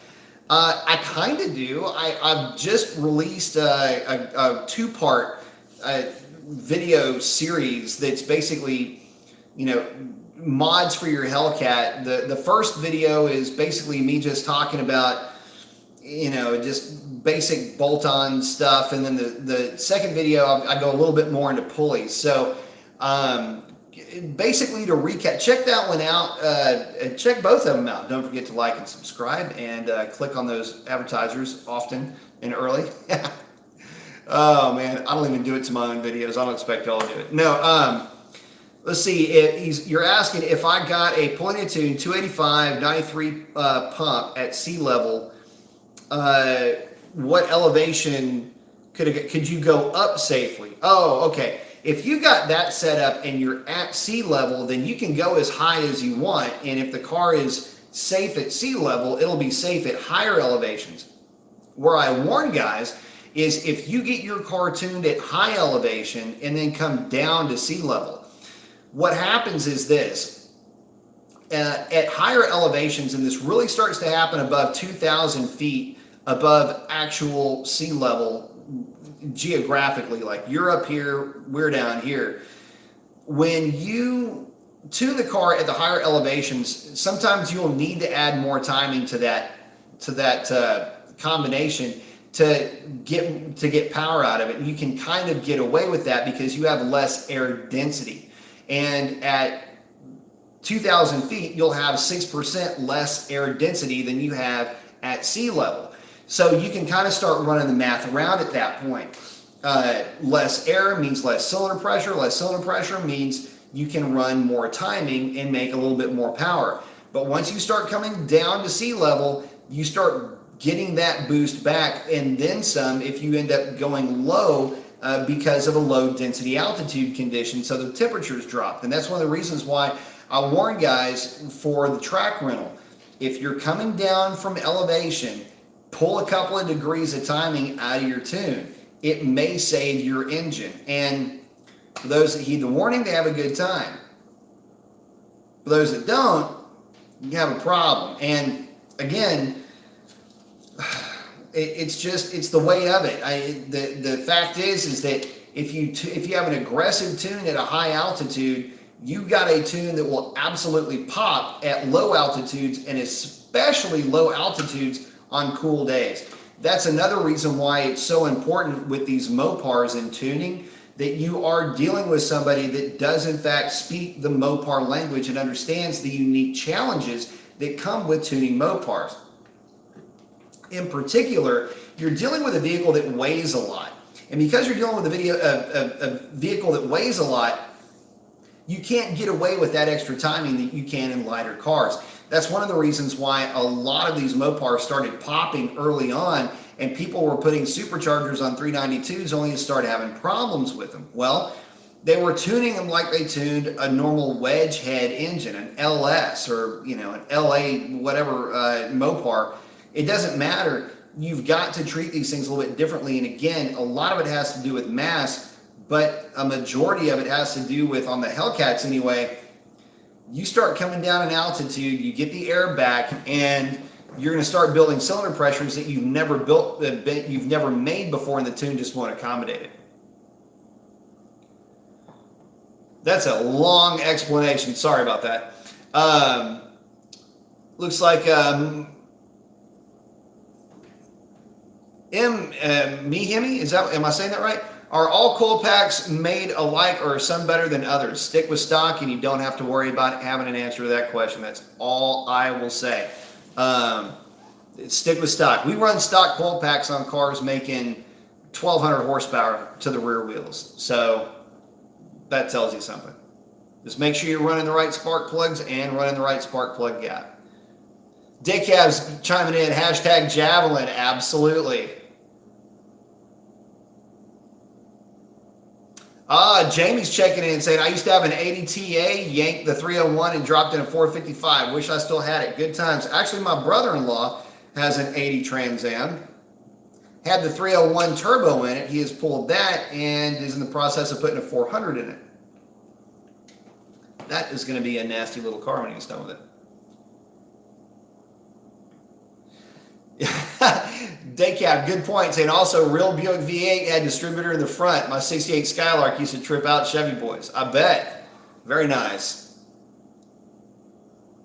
I kind of do. I've just released a two-part video series that's basically, mods for your Hellcat. The first video is basically me just talking about, just basic bolt-on stuff, and then the second video I go a little bit more into pulleys. So basically, to recap, check that one out, and check both of them out. Don't forget to like and subscribe, and click on those advertisers often and early. Oh man, I don't even do it to my own videos. I don't expect y'all to do it. No, let's see. You're asking if I got a pulley tune 285 93 pump at sea level, what elevation could you go up safely? Oh, okay. If you got that set up and you're at sea level, then you can go as high as you want. And if the car is safe at sea level, it'll be safe at higher elevations. Where I warn guys is if you get your car tuned at high elevation and then come down to sea level, what happens is this. At higher elevations, and this really starts to happen above 2,000 feet above actual sea level, geographically, like you're up here, we're down here. When you tune the car at the higher elevations, sometimes you'll need to add more timing to that combination to get power out of it. And you can kind of get away with that because you have less air density. And at 2,000 feet, you'll have 6% less air density than you have at sea level. So you can kind of start running the math around at that point. Less air means less cylinder pressure. Less cylinder pressure means you can run more timing and make a little bit more power. But once you start coming down to sea level, you start getting that boost back and then some if you end up going low because of a low density altitude condition, so the temperatures drop. And that's one of the reasons why I warn guys for the track rental. If you're coming down from elevation, pull a couple of degrees of timing out of your tune. It may save your engine. And for those that heed the warning, they have a good time. For those that don't, you have a problem. And again, it's the way of it. The fact is that if you have an aggressive tune at a high altitude, you've got a tune that will absolutely pop at low altitudes, and especially low altitudes on cool days. That's another reason why it's so important with these Mopars in tuning, that you are dealing with somebody that does in fact speak the Mopar language and understands the unique challenges that come with tuning Mopars. In particular, you're dealing with a vehicle that weighs a lot. And because you're dealing with a vehicle that weighs a lot, you can't get away with that extra timing that you can in lighter cars. That's one of the reasons why a lot of these Mopars started popping early on, and people were putting superchargers on 392s only to start having problems with them. Well, they were tuning them like they tuned a normal wedge head engine, an LS or an LA whatever Mopar. It doesn't matter. You've got to treat these things a little bit differently. And again, a lot of it has to do with mass, but a majority of it has to do with, on the Hellcats anyway, you start coming down in altitude, you get the air back, and you're going to start building cylinder pressures that you've never built, you've never made before, and the tune just won't accommodate it. That's a long explanation. Sorry about that. Looks like Mihimi, am I saying that right? Are all coil packs made alike, or are some better than others? Stick with stock and you don't have to worry about having an answer to that question. That's all I will say. Stick with stock. We run stock coil packs on cars making 1,200 horsepower to the rear wheels. So that tells you something. Just make sure you're running the right spark plugs and running the right spark plug gap. Dickab's chiming in, hashtag Javelin, absolutely. Jamie's checking in and saying, I used to have an 80 TA, yanked the 301 and dropped in a 455. Wish I still had it. Good times. Actually, my brother-in-law has an 80 Trans Am. Had the 301 turbo in it. He has pulled that and is in the process of putting a 400 in it. That is going to be a nasty little car when he's done with it. Daycap, good point. Saying also, real Buick V8 had distributor in the front. My 68 Skylark used to trip out Chevy boys. I bet. Very nice.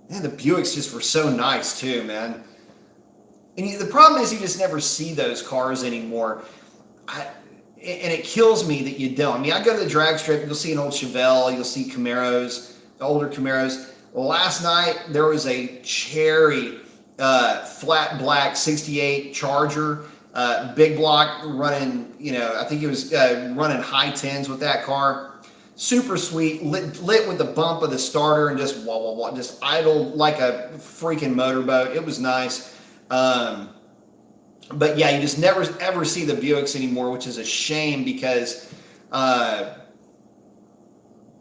Man, the Buicks just were so nice too, man. And the problem is you just never see those cars anymore. And it kills me that you don't. I mean, I go to the drag strip, you'll see an old Chevelle, you'll see Camaros, older Camaros. Well, last night there was a cherry flat black 68 Charger, big block running, I think it was running high tens with that car. Super sweet, lit with the bump of the starter and just wah, wah, wah, just idled like a freaking motorboat. It was nice. But yeah, you just never ever see the Buicks anymore, which is a shame because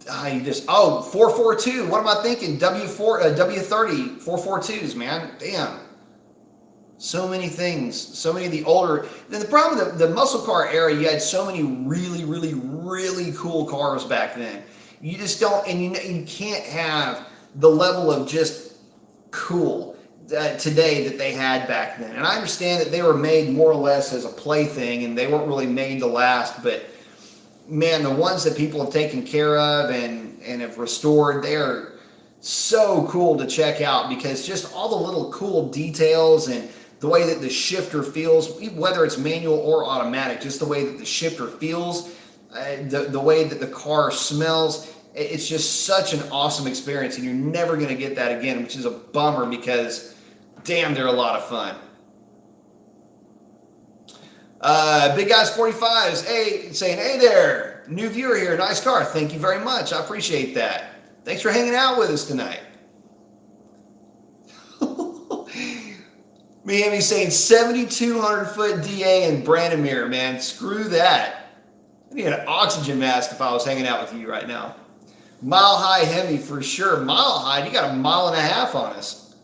442. What am I thinking? W30 442s, man. Damn. So many things. So many of the older. Then the problem with the muscle car era, you had so many really, really, really cool cars back then. You just don't, and you can't have the level of just cool today that they had back then. And I understand that they were made more or less as a plaything, and they weren't really made to last. But man, the ones that people have taken care of and have restored, they are so cool to check out because just all the little cool details and the way that the shifter feels, whether it's manual or automatic, just the way that the shifter feels, the way that the car smells, it's just such an awesome experience, and you're never going to get that again, which is a bummer because, damn, they're a lot of fun. Big Guys 45s, saying, hey there, new viewer here, nice car. Thank you very much. I appreciate that. Thanks for hanging out with us tonight. Miami saying 7,200 foot DA in Brandomir, man. Screw that. I need an oxygen mask if I was hanging out with you right now. Mile High Hemi for sure. Mile High, you got a mile and a half on us.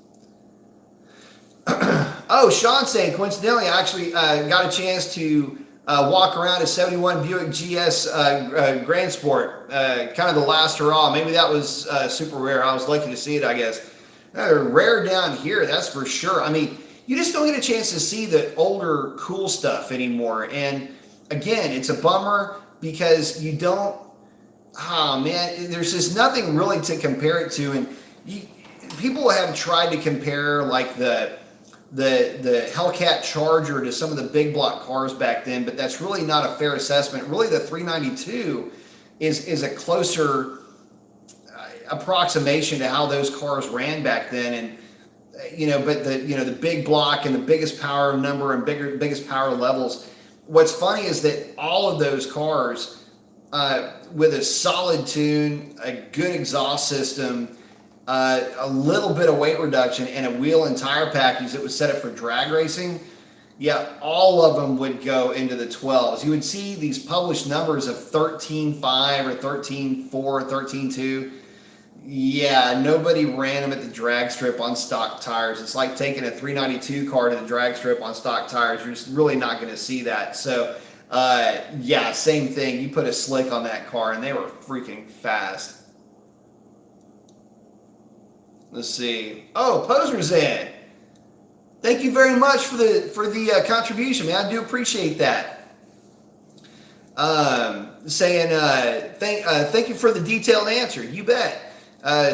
Oh, Sean saying, coincidentally, I actually got a chance to walk around a 71 Buick GS Grand Sport, kind of the last hurrah. Maybe that was super rare. I was lucky to see it, I guess. Rare down here, that's for sure. I mean, you just don't get a chance to see the older cool stuff anymore. And again, it's a bummer because you don't, oh man, there's just nothing really to compare it to. And people have tried to compare like the Hellcat Charger to some of the big block cars back then, but that's really not a fair assessment. Really, the 392 is a closer approximation to how those cars ran back then. And but the big block and the biggest power number and biggest power levels. What's funny is that all of those cars with a solid tune, a good exhaust system, a little bit of weight reduction, and a wheel and tire package that was set up for drag racing, yeah, all of them would go into the 12s. You would see these published numbers of 13.5 or 13.4, 13.2. Yeah, nobody ran them at the drag strip on stock tires. It's like taking a 392 car to the drag strip on stock tires. You're just really not going to see that. So, yeah, same thing. You put a slick on that car, and they were freaking fast. Let's see. Oh, Poser's in. Thank you very much for the contribution, man. I do appreciate that. Saying thank you for the detailed answer. You bet.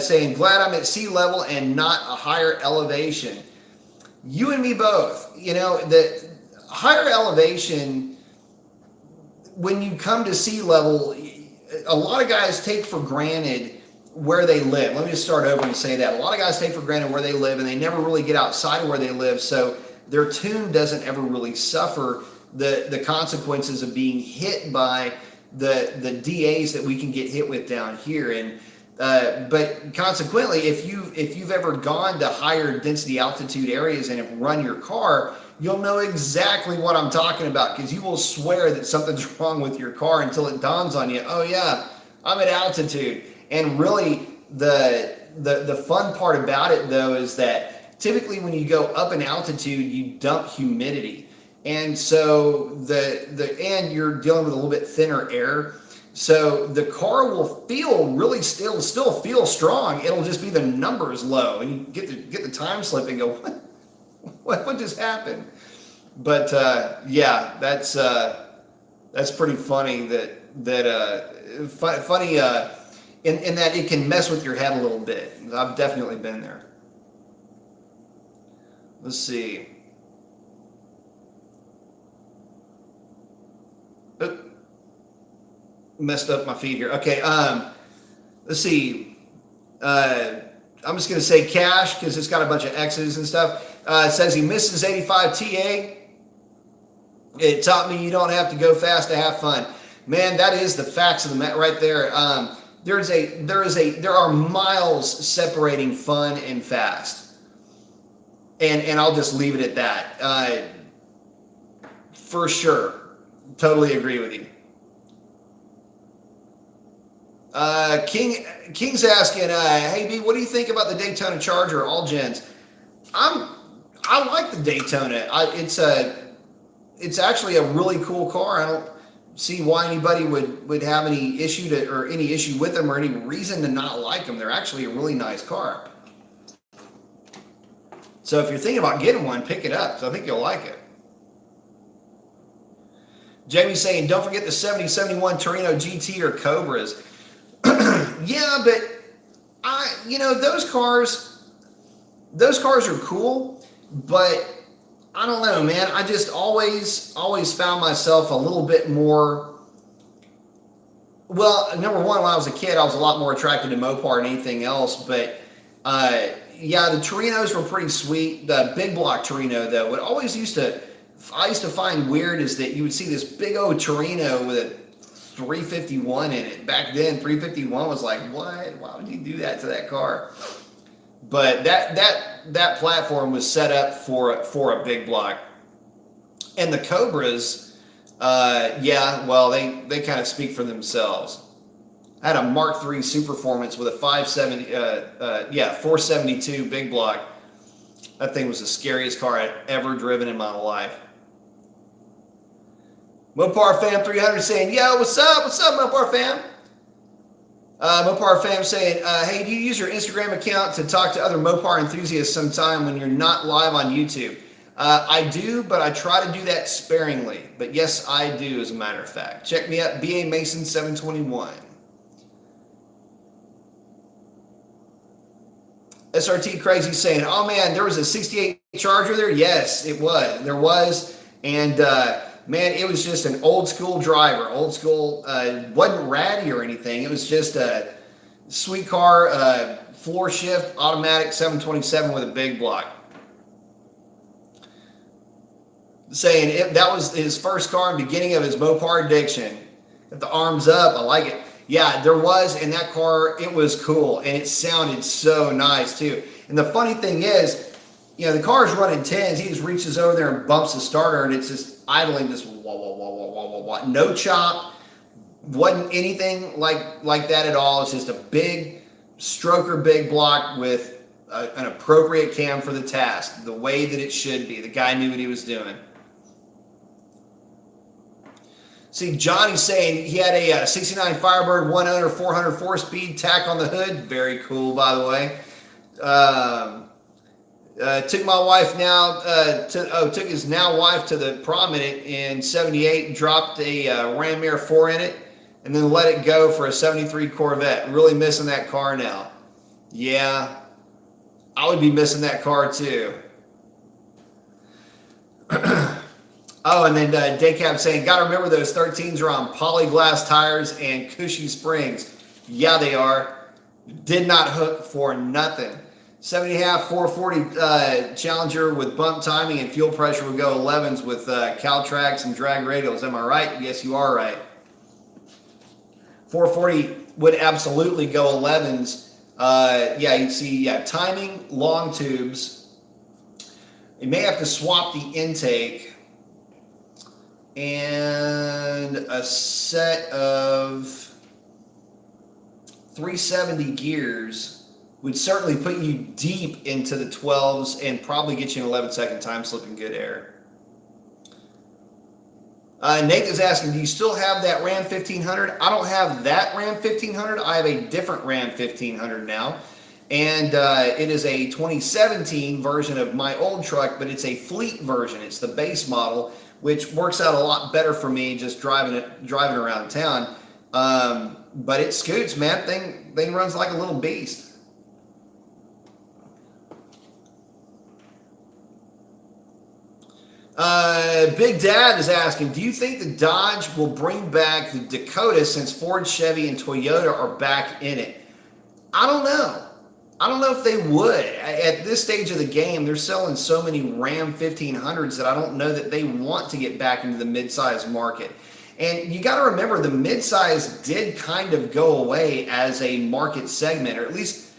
Saying glad I'm at sea level and not a higher elevation. You and me both. The higher elevation, when you come to sea level, a lot of guys take for granted where they live. Let me just start over and say that. A lot of guys take for granted where they live, and they never really get outside of where they live, so their tune doesn't ever really suffer the consequences of being hit by the DAs that we can get hit with down here. And but consequently, if you've ever gone to higher density altitude areas and have run your car, you'll know exactly what I'm talking about, because you will swear that something's wrong with your car until it dawns on you. Oh yeah, I'm at altitude. And really, the fun part about it, though, is that typically when you go up in altitude, you dump humidity, and so and you're dealing with a little bit thinner air, so the car will feel really still feel strong. It'll just be the numbers low, and you get the time slip and go, what just happened? But yeah, that's pretty funny. Funny. In that it can mess with your head a little bit. I've definitely been there. Let's see. Oop. Messed up my feed here. Okay. Let's see. I'm just going to say Cash because it's got a bunch of X's and stuff. It says he misses 85 TA. It taught me you don't have to go fast to have fun. Man, that is the facts of the matter right there. There are miles separating fun and fast, and I'll just leave it at that. For sure, totally agree with you. King's asking, hey B, what do you think about the Daytona Charger all gens? I like the Daytona. It's actually a really cool car. I don't see why anybody would have any issue with them or any reason to not like them. They're actually a really nice car. So if you're thinking about getting one, pick it up. So I think you'll like it. Jamie's saying, don't forget the 7071 Torino GT or Cobras. Yeah, but those cars are cool, but I don't know, man. I just always found myself a little bit more. Well, number one, when I was a kid, I was a lot more attracted to Mopar than anything else. But yeah, the Torinos were pretty sweet. The big block Torino, though, what I used to find weird is that you would see this big old Torino with a 351 in it. Back then, 351 was like, what? Why would you do that to that car? But that that platform was set up for a big block. And the Cobras, yeah, well, they kind of speak for themselves. I had a Mark III Superformance with a 472 big block. That thing was the scariest car I'd ever driven in my life. Mopar Fam 300 saying, yo, what's up? What's up, Mopar Fam? Mopar Fam saying, hey, do you use your Instagram account to talk to other Mopar enthusiasts sometime when you're not live on YouTube? I do, but I try to do that sparingly. But yes, I do, as a matter of fact. Check me out, BA Mason 721. SRT Crazy saying, oh man, there was a 68 Charger there? Yes, it was. There was. And man, it was just an old school driver. Old school, wasn't ratty or anything. It was just a sweet car, floor shift, automatic 727 with a big block. Saying that was his first car in the beginning of his Mopar addiction. Got the arms up, I like it. Yeah, there was, in that car, it was cool, and it sounded so nice, too. And the funny thing is, you know, the car's running 10s, he just reaches over there and bumps the starter, and it's just idling, just wah, wah, wah, wah, wah, wah, wah. No chop, wasn't anything like that at all. It's just a big stroker, big block with an appropriate cam for the task, the way that it should be. The guy knew what he was doing. See, Johnny's saying he had a 69 Firebird, one owner, 404 speed tack on the hood. Very cool, by the way. Took my wife now, took his now wife to the prom in 78, dropped a Ram Air 4 in it, and then let it go for a 73 Corvette. Really missing that car now. Yeah, I would be missing that car too. Oh, and then Daycap saying, gotta remember those 13s are on polyglass tires and cushy springs. Yeah, they are. Did not hook for nothing. 70.5 440 Challenger with bump timing and fuel pressure would go 11s with Caltrax and drag radials. Am I right? Yes, you are right. 440 would absolutely go 11s. Yeah, you see, timing, long tubes. You may have to swap the intake. And a set of 370 gears would certainly put you deep into the 12s and probably get you an 11-second time slip in good air. Nate is asking, do you still have that Ram 1500? I don't have that Ram 1500. I have a different Ram 1500 now. And it is a 2017 version of my old truck, but it's a fleet version. It's the base model, which works out a lot better for me just driving around town. But it scoots, man. Thing runs like a little beast. Big Dad is asking, do you think the Dodge will bring back the Dakota since Ford, Chevy, and Toyota are back in it? I don't know. I don't know if they would. At this stage of the game, they're selling so many Ram 1500s that I don't know that they want to get back into the midsize market. And you got to remember, the midsize did kind of go away as a market segment, or at least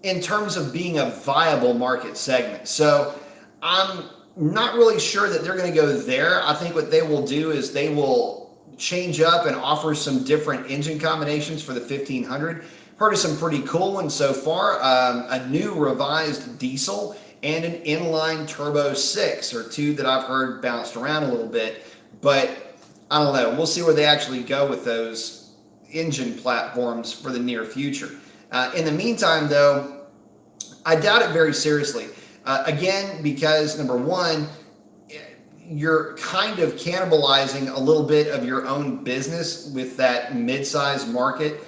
in terms of being a viable market segment. So I'm not really sure that they're going to go there. I think what they will do is they will change up and offer some different engine combinations for the 1500. Heard of some pretty cool ones so far. A new revised diesel and an inline turbo 6 are two that I've heard bounced around a little bit. But I don't know. We'll see where they actually go with those engine platforms for the near future. In the meantime, though, I doubt it very seriously. Again, because number one, you're kind of cannibalizing a little bit of your own business with that mid-size market.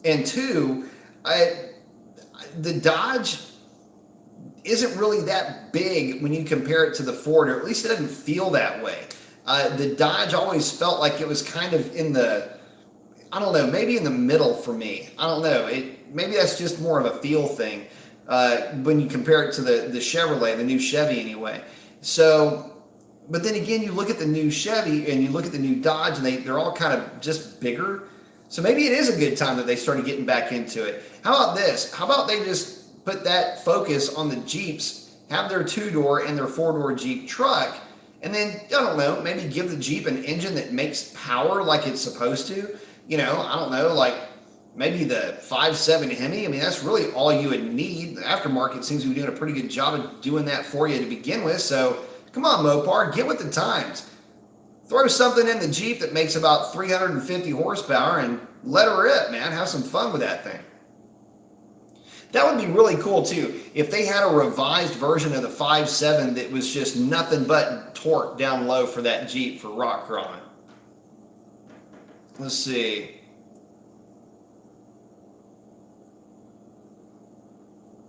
And two, the Dodge isn't really that big when you compare it to the Ford, or at least it doesn't feel that way. The Dodge always felt like it was kind of in the, I don't know, maybe in the middle for me. I don't know. Maybe that's just more of a feel thing when you compare it to the Chevrolet, the new Chevy anyway. So, but then again, you look at the new Chevy and you look at the new Dodge, and they're all kind of just bigger. So maybe it is a good time that they started getting back into it. How about this? How about they just put that focus on the Jeeps, have their 2-door and their 4-door Jeep truck, and then, I don't know, maybe give the Jeep an engine that makes power like it's supposed to. You know, I don't know, like maybe the 5.7 Hemi. I mean, that's really all you would need. The aftermarket seems to be doing a pretty good job of doing that for you to begin with. So come on, Mopar, get with the times. Throw something in the Jeep that makes about 350 horsepower and let her rip, man. Have some fun with that thing. That would be really cool too, if they had a revised version of the 5.7 that was just nothing but torque down low for that Jeep for rock crawling. Let's see.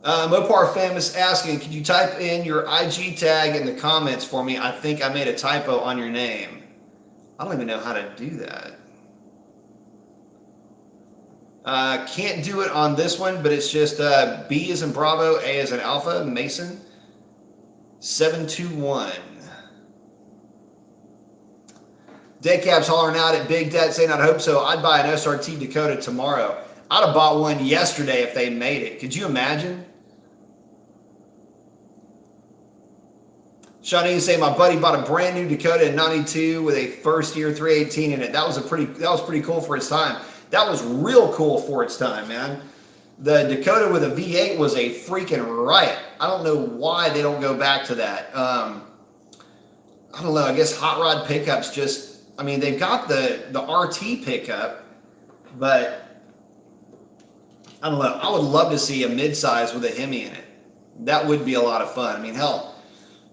Mopar Famous asking, could you type in your IG tag in the comments for me? I think I made a typo on your name. I don't even know how to do that. Can't do it on this one, but it's just B as in Bravo, A as in Alpha, Mason, 721. Deadcap's hollering out at Big Dad saying, I'd hope so. I'd buy an SRT Dakota tomorrow. I'd have bought one yesterday if they made it. Could you imagine? Shawnee saying, my buddy bought a brand new Dakota in 92 with a first year 318 in it. That was pretty cool for its time. That was real cool for its time, man. The Dakota with a V8 was a freaking riot. I don't know why they don't go back to that. I don't know. I guess hot rod pickups just, I mean, they've got the RT pickup, but I don't know. I would love to see a midsize with a Hemi in it. That would be a lot of fun. I mean, hell,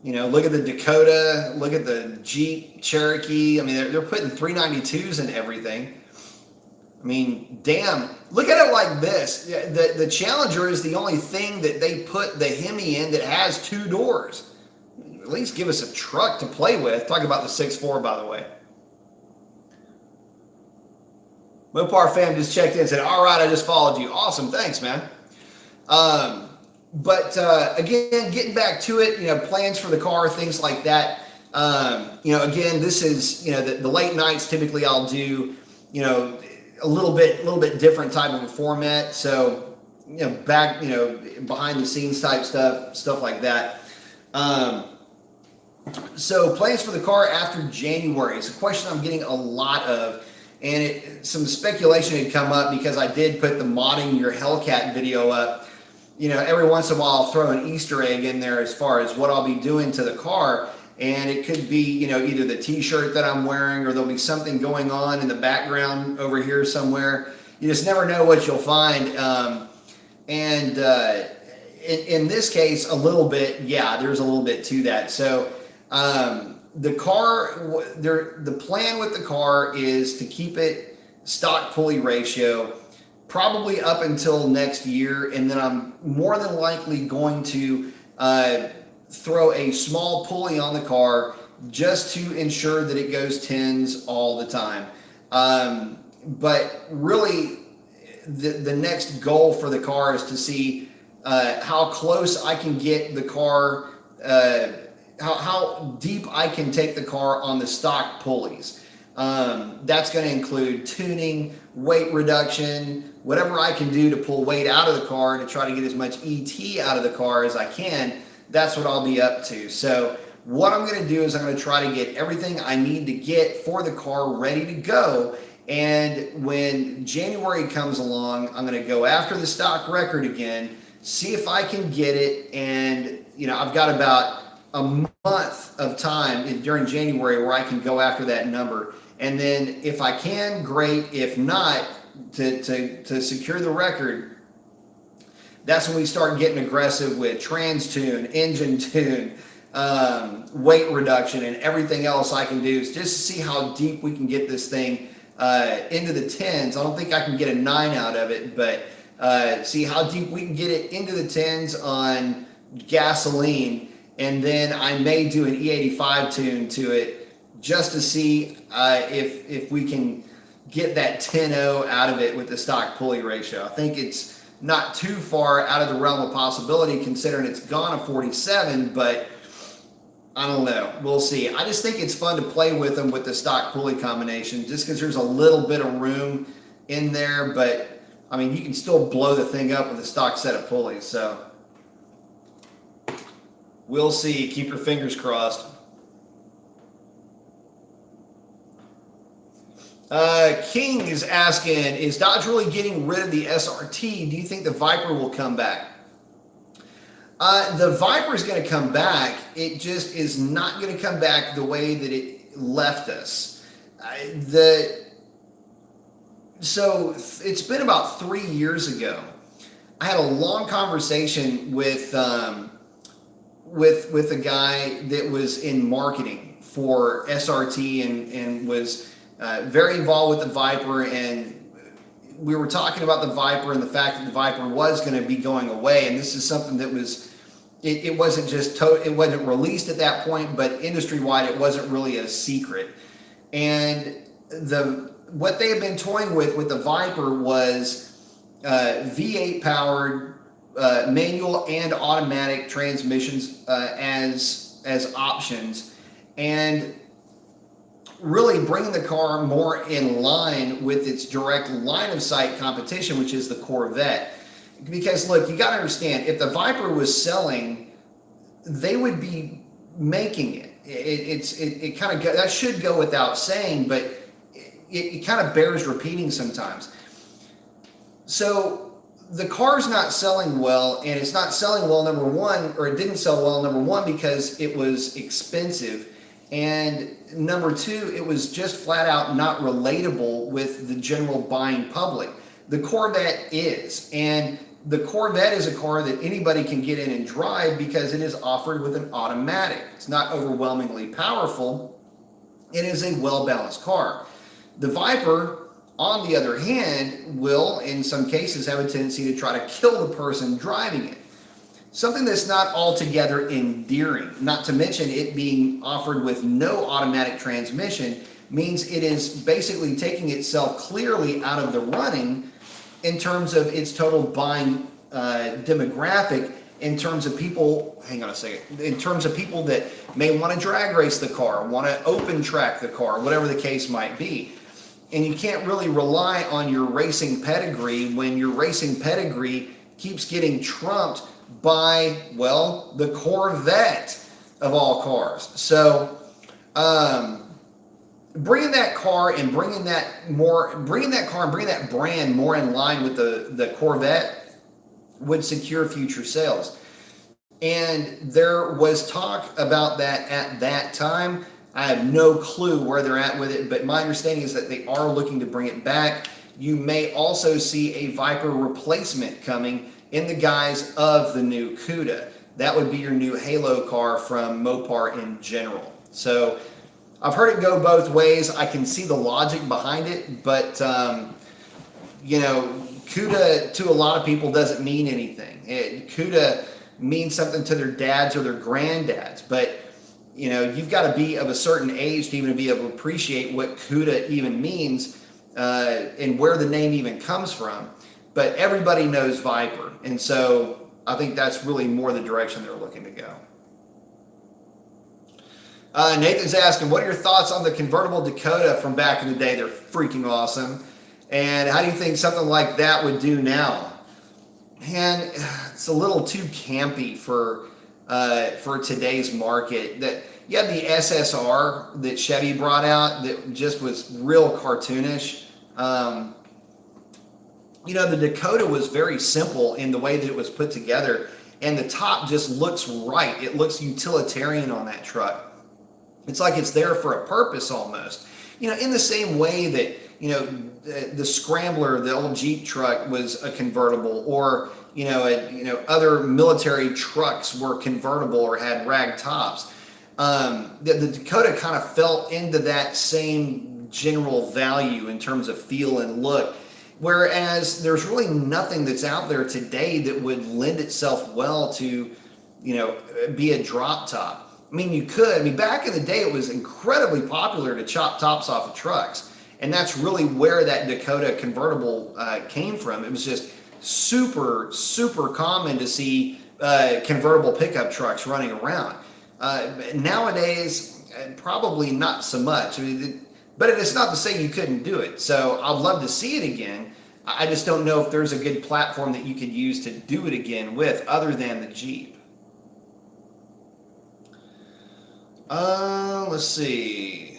you know, look at the Dakota, look at the Jeep Cherokee. I mean, they're putting 392s in everything. I mean, damn, look at it like this. The Challenger is the only thing that they put the Hemi in that has 2 doors. At least give us a truck to play with. Talk about the 6.4, by the way. Mopar fam just checked in and said, all right, I just followed you. Awesome, thanks, man. Again, getting back to it, you know, plans for the car, things like that. You know, again, this is, you know, the late nights typically I'll do, you know, a little bit different type of a format. So, you know, back, you know, behind the scenes type stuff like that. So plans for the car after January. It's a question I'm getting a lot of, and some speculation had come up because I did put the modding your Hellcat video up. You know, every once in a while I'll throw an Easter egg in there as far as what I'll be doing to the car. And it could be, you know, either the t-shirt that I'm wearing, or there'll be something going on in the background over here somewhere. You just never know what you'll find. In this case, a little bit, yeah, there's a little bit to that. So the plan with the car is to keep it stock pulley ratio probably up until next year. And then I'm more than likely going to throw a small pulley on the car just to ensure that it goes 10s all the time. But really, the next goal for the car is to see how close I can get the car, how deep I can take the car on the stock pulleys. That's going to include tuning, weight reduction, whatever I can do to pull weight out of the car to try to get as much ET out of the car as I can. That's what I'll be up to. So what I'm going to do is I'm going to try to get everything I need to get for the car ready to go. And when January comes along, I'm going to go after the stock record again, see if I can get it. And, you know, I've got about a month of time during January where I can go after that number. And then if I can, great. If not, to secure the record, that's when we start getting aggressive with trans tune, engine tune, weight reduction, and everything else I can do is just to see how deep we can get this thing into the 10s. I don't think I can get a 9 out of it, but see how deep we can get it into the 10s on gasoline. And then I may do an E85 tune to it just to see if we can get that 10.0 out of it with the stock pulley ratio. I think it's not too far out of the realm of possibility considering it's gone a 47, but I don't know. We'll see. I just think it's fun to play with them with the stock pulley combination just because there's a little bit of room in there, but I mean, you can still blow the thing up with a stock set of pulleys. So We'll see. Keep your fingers crossed. King is asking, is Dodge really getting rid of the SRT? Do you think the Viper will come back? The Viper is going to come back. It just is not going to come back the way that it left us. So it's been about 3 years ago. I had a long conversation with a guy that was in marketing for SRT and was very involved with the Viper, and we were talking about the Viper and the fact that the Viper was going to be going away, and this is something that was, it wasn't just, it wasn't released at that point, but industry-wide it wasn't really a secret. And what they had been toying with the Viper was V8 powered manual and automatic transmissions as options, and really bringing the car more in line with its direct line of sight competition, which is the Corvette. Because look, you got to understand, if the Viper was selling, they would be making it. It kind of that should go without saying, but it kind of bears repeating sometimes. So the car's not selling well, and it's not selling well, number one, or it didn't sell well, number one, because it was expensive. And number two, it was just flat out not relatable with the general buying public. The Corvette is, and the Corvette is a car that anybody can get in and drive because it is offered with an automatic. It's not overwhelmingly powerful. It is a well-balanced car. The Viper, on the other hand, will, in some cases, have a tendency to try to kill the person driving it. Something that's not altogether endearing, not to mention it being offered with no automatic transmission, means it is basically taking itself clearly out of the running in terms of its total buying demographic, in terms of people, hang on a second, in terms of people that may want to drag race the car, want to open track the car, whatever the case might be. And you can't really rely on your racing pedigree when your racing pedigree keeps getting trumped by, well, the Corvette of all cars. So bringing that car and bringing that brand more in line with the Corvette would secure future sales. And there was talk about that at that time. I have no clue where they're at with it, but my understanding is that they are looking to bring it back. You may also see a Viper replacement coming in the guise of the new Cuda. That would be your new Halo car from Mopar in general. So I've heard it go both ways. I can see the logic behind it, but Cuda to a lot of people doesn't mean anything. Cuda means something to their dads or their granddads, but you've got to be of a certain age to even be able to appreciate what Cuda even means and where the name even comes from. But everybody knows Viper, and so I think that's really more the direction they're looking to go. Nathan's asking, what are your thoughts on the convertible Dakota from back in the day? They're freaking awesome. And how do you think something like that would do now? Man, it's a little too campy for today's market. That you had the SSR that Chevy brought out that just was real cartoonish. The Dakota was very simple in the way that it was put together, and the top just looks right. It looks utilitarian on that truck. It's like it's there for a purpose almost. In the same way that, the Scrambler, the old Jeep truck, was a convertible, or, other military trucks were convertible or had rag tops. The Dakota kind of fell into that same general value in terms of feel and look. Whereas there's really nothing that's out there today that would lend itself well to, be a drop top. I mean, you could. I mean, back in the day, it was incredibly popular to chop tops off of trucks. And that's really where that Dakota convertible came from. It was just super, super common to see convertible pickup trucks running around. Nowadays, probably not so much. I mean, but it's not to say you couldn't do it. So I'd love to see it again. I just don't know if there's a good platform that you could use to do it again with other than the Jeep. Let's see.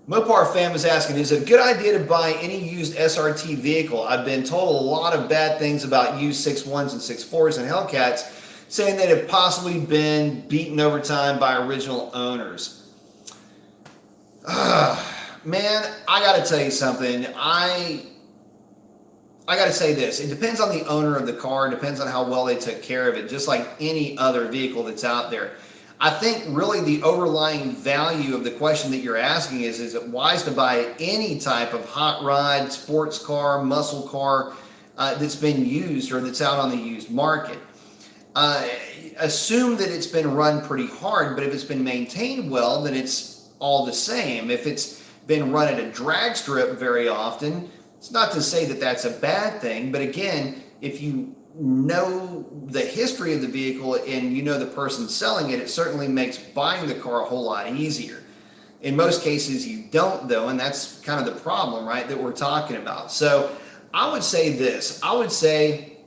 Mopar fam is asking, is it a good idea to buy any used SRT vehicle? I've been told a lot of bad things about used 6.1s and 6.4s and Hellcats, saying they have possibly been beaten over time by original owners. Man, I got to tell you something. I got to say this. It depends on the owner of the car. It depends on how well they took care of it, just like any other vehicle that's out there. I think really the overlying value of the question that you're asking is it wise to buy any type of hot rod, sports car, muscle car that's been used or that's out on the used market? Assume that it's been run pretty hard, but if it's been maintained well, then it's all the same. If it's been run at a drag strip very often, it's not to say that that's a bad thing, but again, if you know the history of the vehicle and you know the person selling it, it certainly makes buying the car a whole lot easier. In most cases, you don't, though, and that's kind of the problem, right, that we're talking about. So I would say this. I would say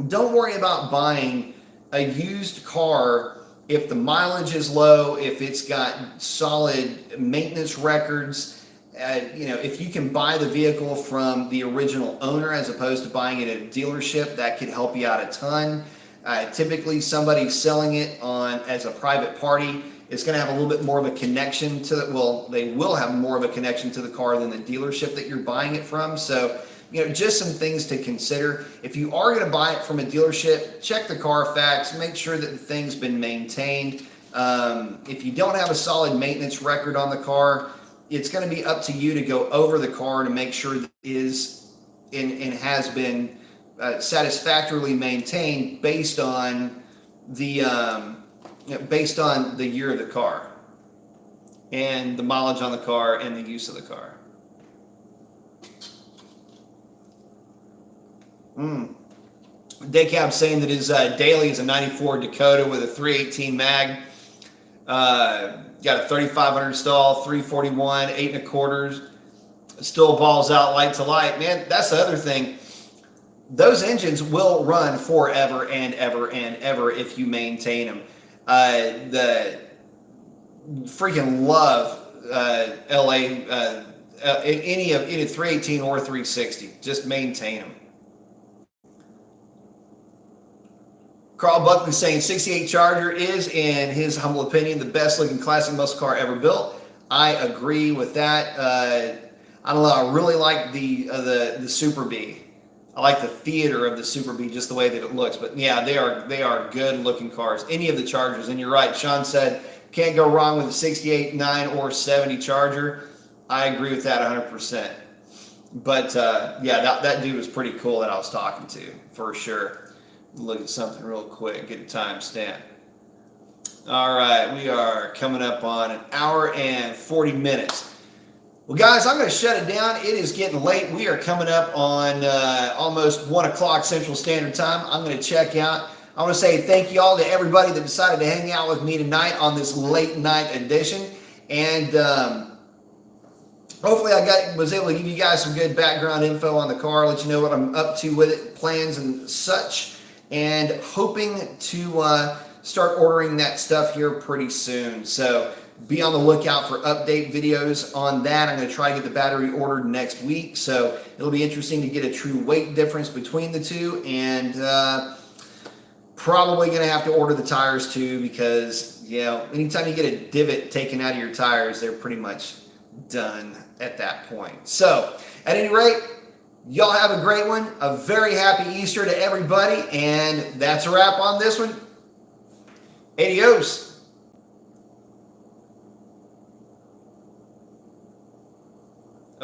don't worry about buying a used car if the mileage is low, if it's got solid maintenance records. If you can buy the vehicle from the original owner as opposed to buying it at a dealership, that could help you out a ton. Typically, somebody selling it as a private party is going to have a little bit more of a connection to it. Well, they will have more of a connection to the car than the dealership that you're buying it from. So, just some things to consider. If you are going to buy it from a dealership, check the Carfax, make sure that the thing's been maintained. If you don't have a solid maintenance record on the car, it's going to be up to you to go over the car to make sure that it is and has been satisfactorily maintained based on the year of the car and the mileage on the car and the use of the car. Daycab saying that his daily is a 94 Dakota with a 318 mag. Got a 3500 stall, 341, 8 1/4. Still balls out light to light. Man, that's the other thing. Those engines will run forever and ever and ever if you maintain them. The freaking love LA any 318 or 360. Just maintain them. Carl Buckman saying 68 Charger is, in his humble opinion, the best looking classic muscle car ever built. I agree with that. I don't know. I really like the Super B. I like the theater of the Super B, just the way that it looks. But yeah, they are good looking cars. Any of the Chargers, and you're right. Sean said can't go wrong with a 68, 9, or 70 Charger. I agree with that 100%. But yeah, that dude was pretty cool that I was talking to for sure. Look at something real quick, get a timestamp. All right, we are coming up on an hour and 40 minutes. Well, guys, I'm going to shut it down. It is getting late. We are coming up on almost 1 o'clock Central Standard Time. I'm going to check out. I want to say thank you all to everybody that decided to hang out with me tonight on this late night edition. And hopefully I was able to give you guys some good background info on the car, let you know what I'm up to with it, plans and such. And hoping to start ordering that stuff here pretty soon. So be on the lookout for update videos on that. I'm going to try to get the battery ordered next week. So it'll be interesting to get a true weight difference between the two. And probably going to have to order the tires too, because, anytime you get a divot taken out of your tires, they're pretty much done at that point. So at any rate, y'all have a great one. A very happy Easter to everybody. And that's a wrap on this one. Adios.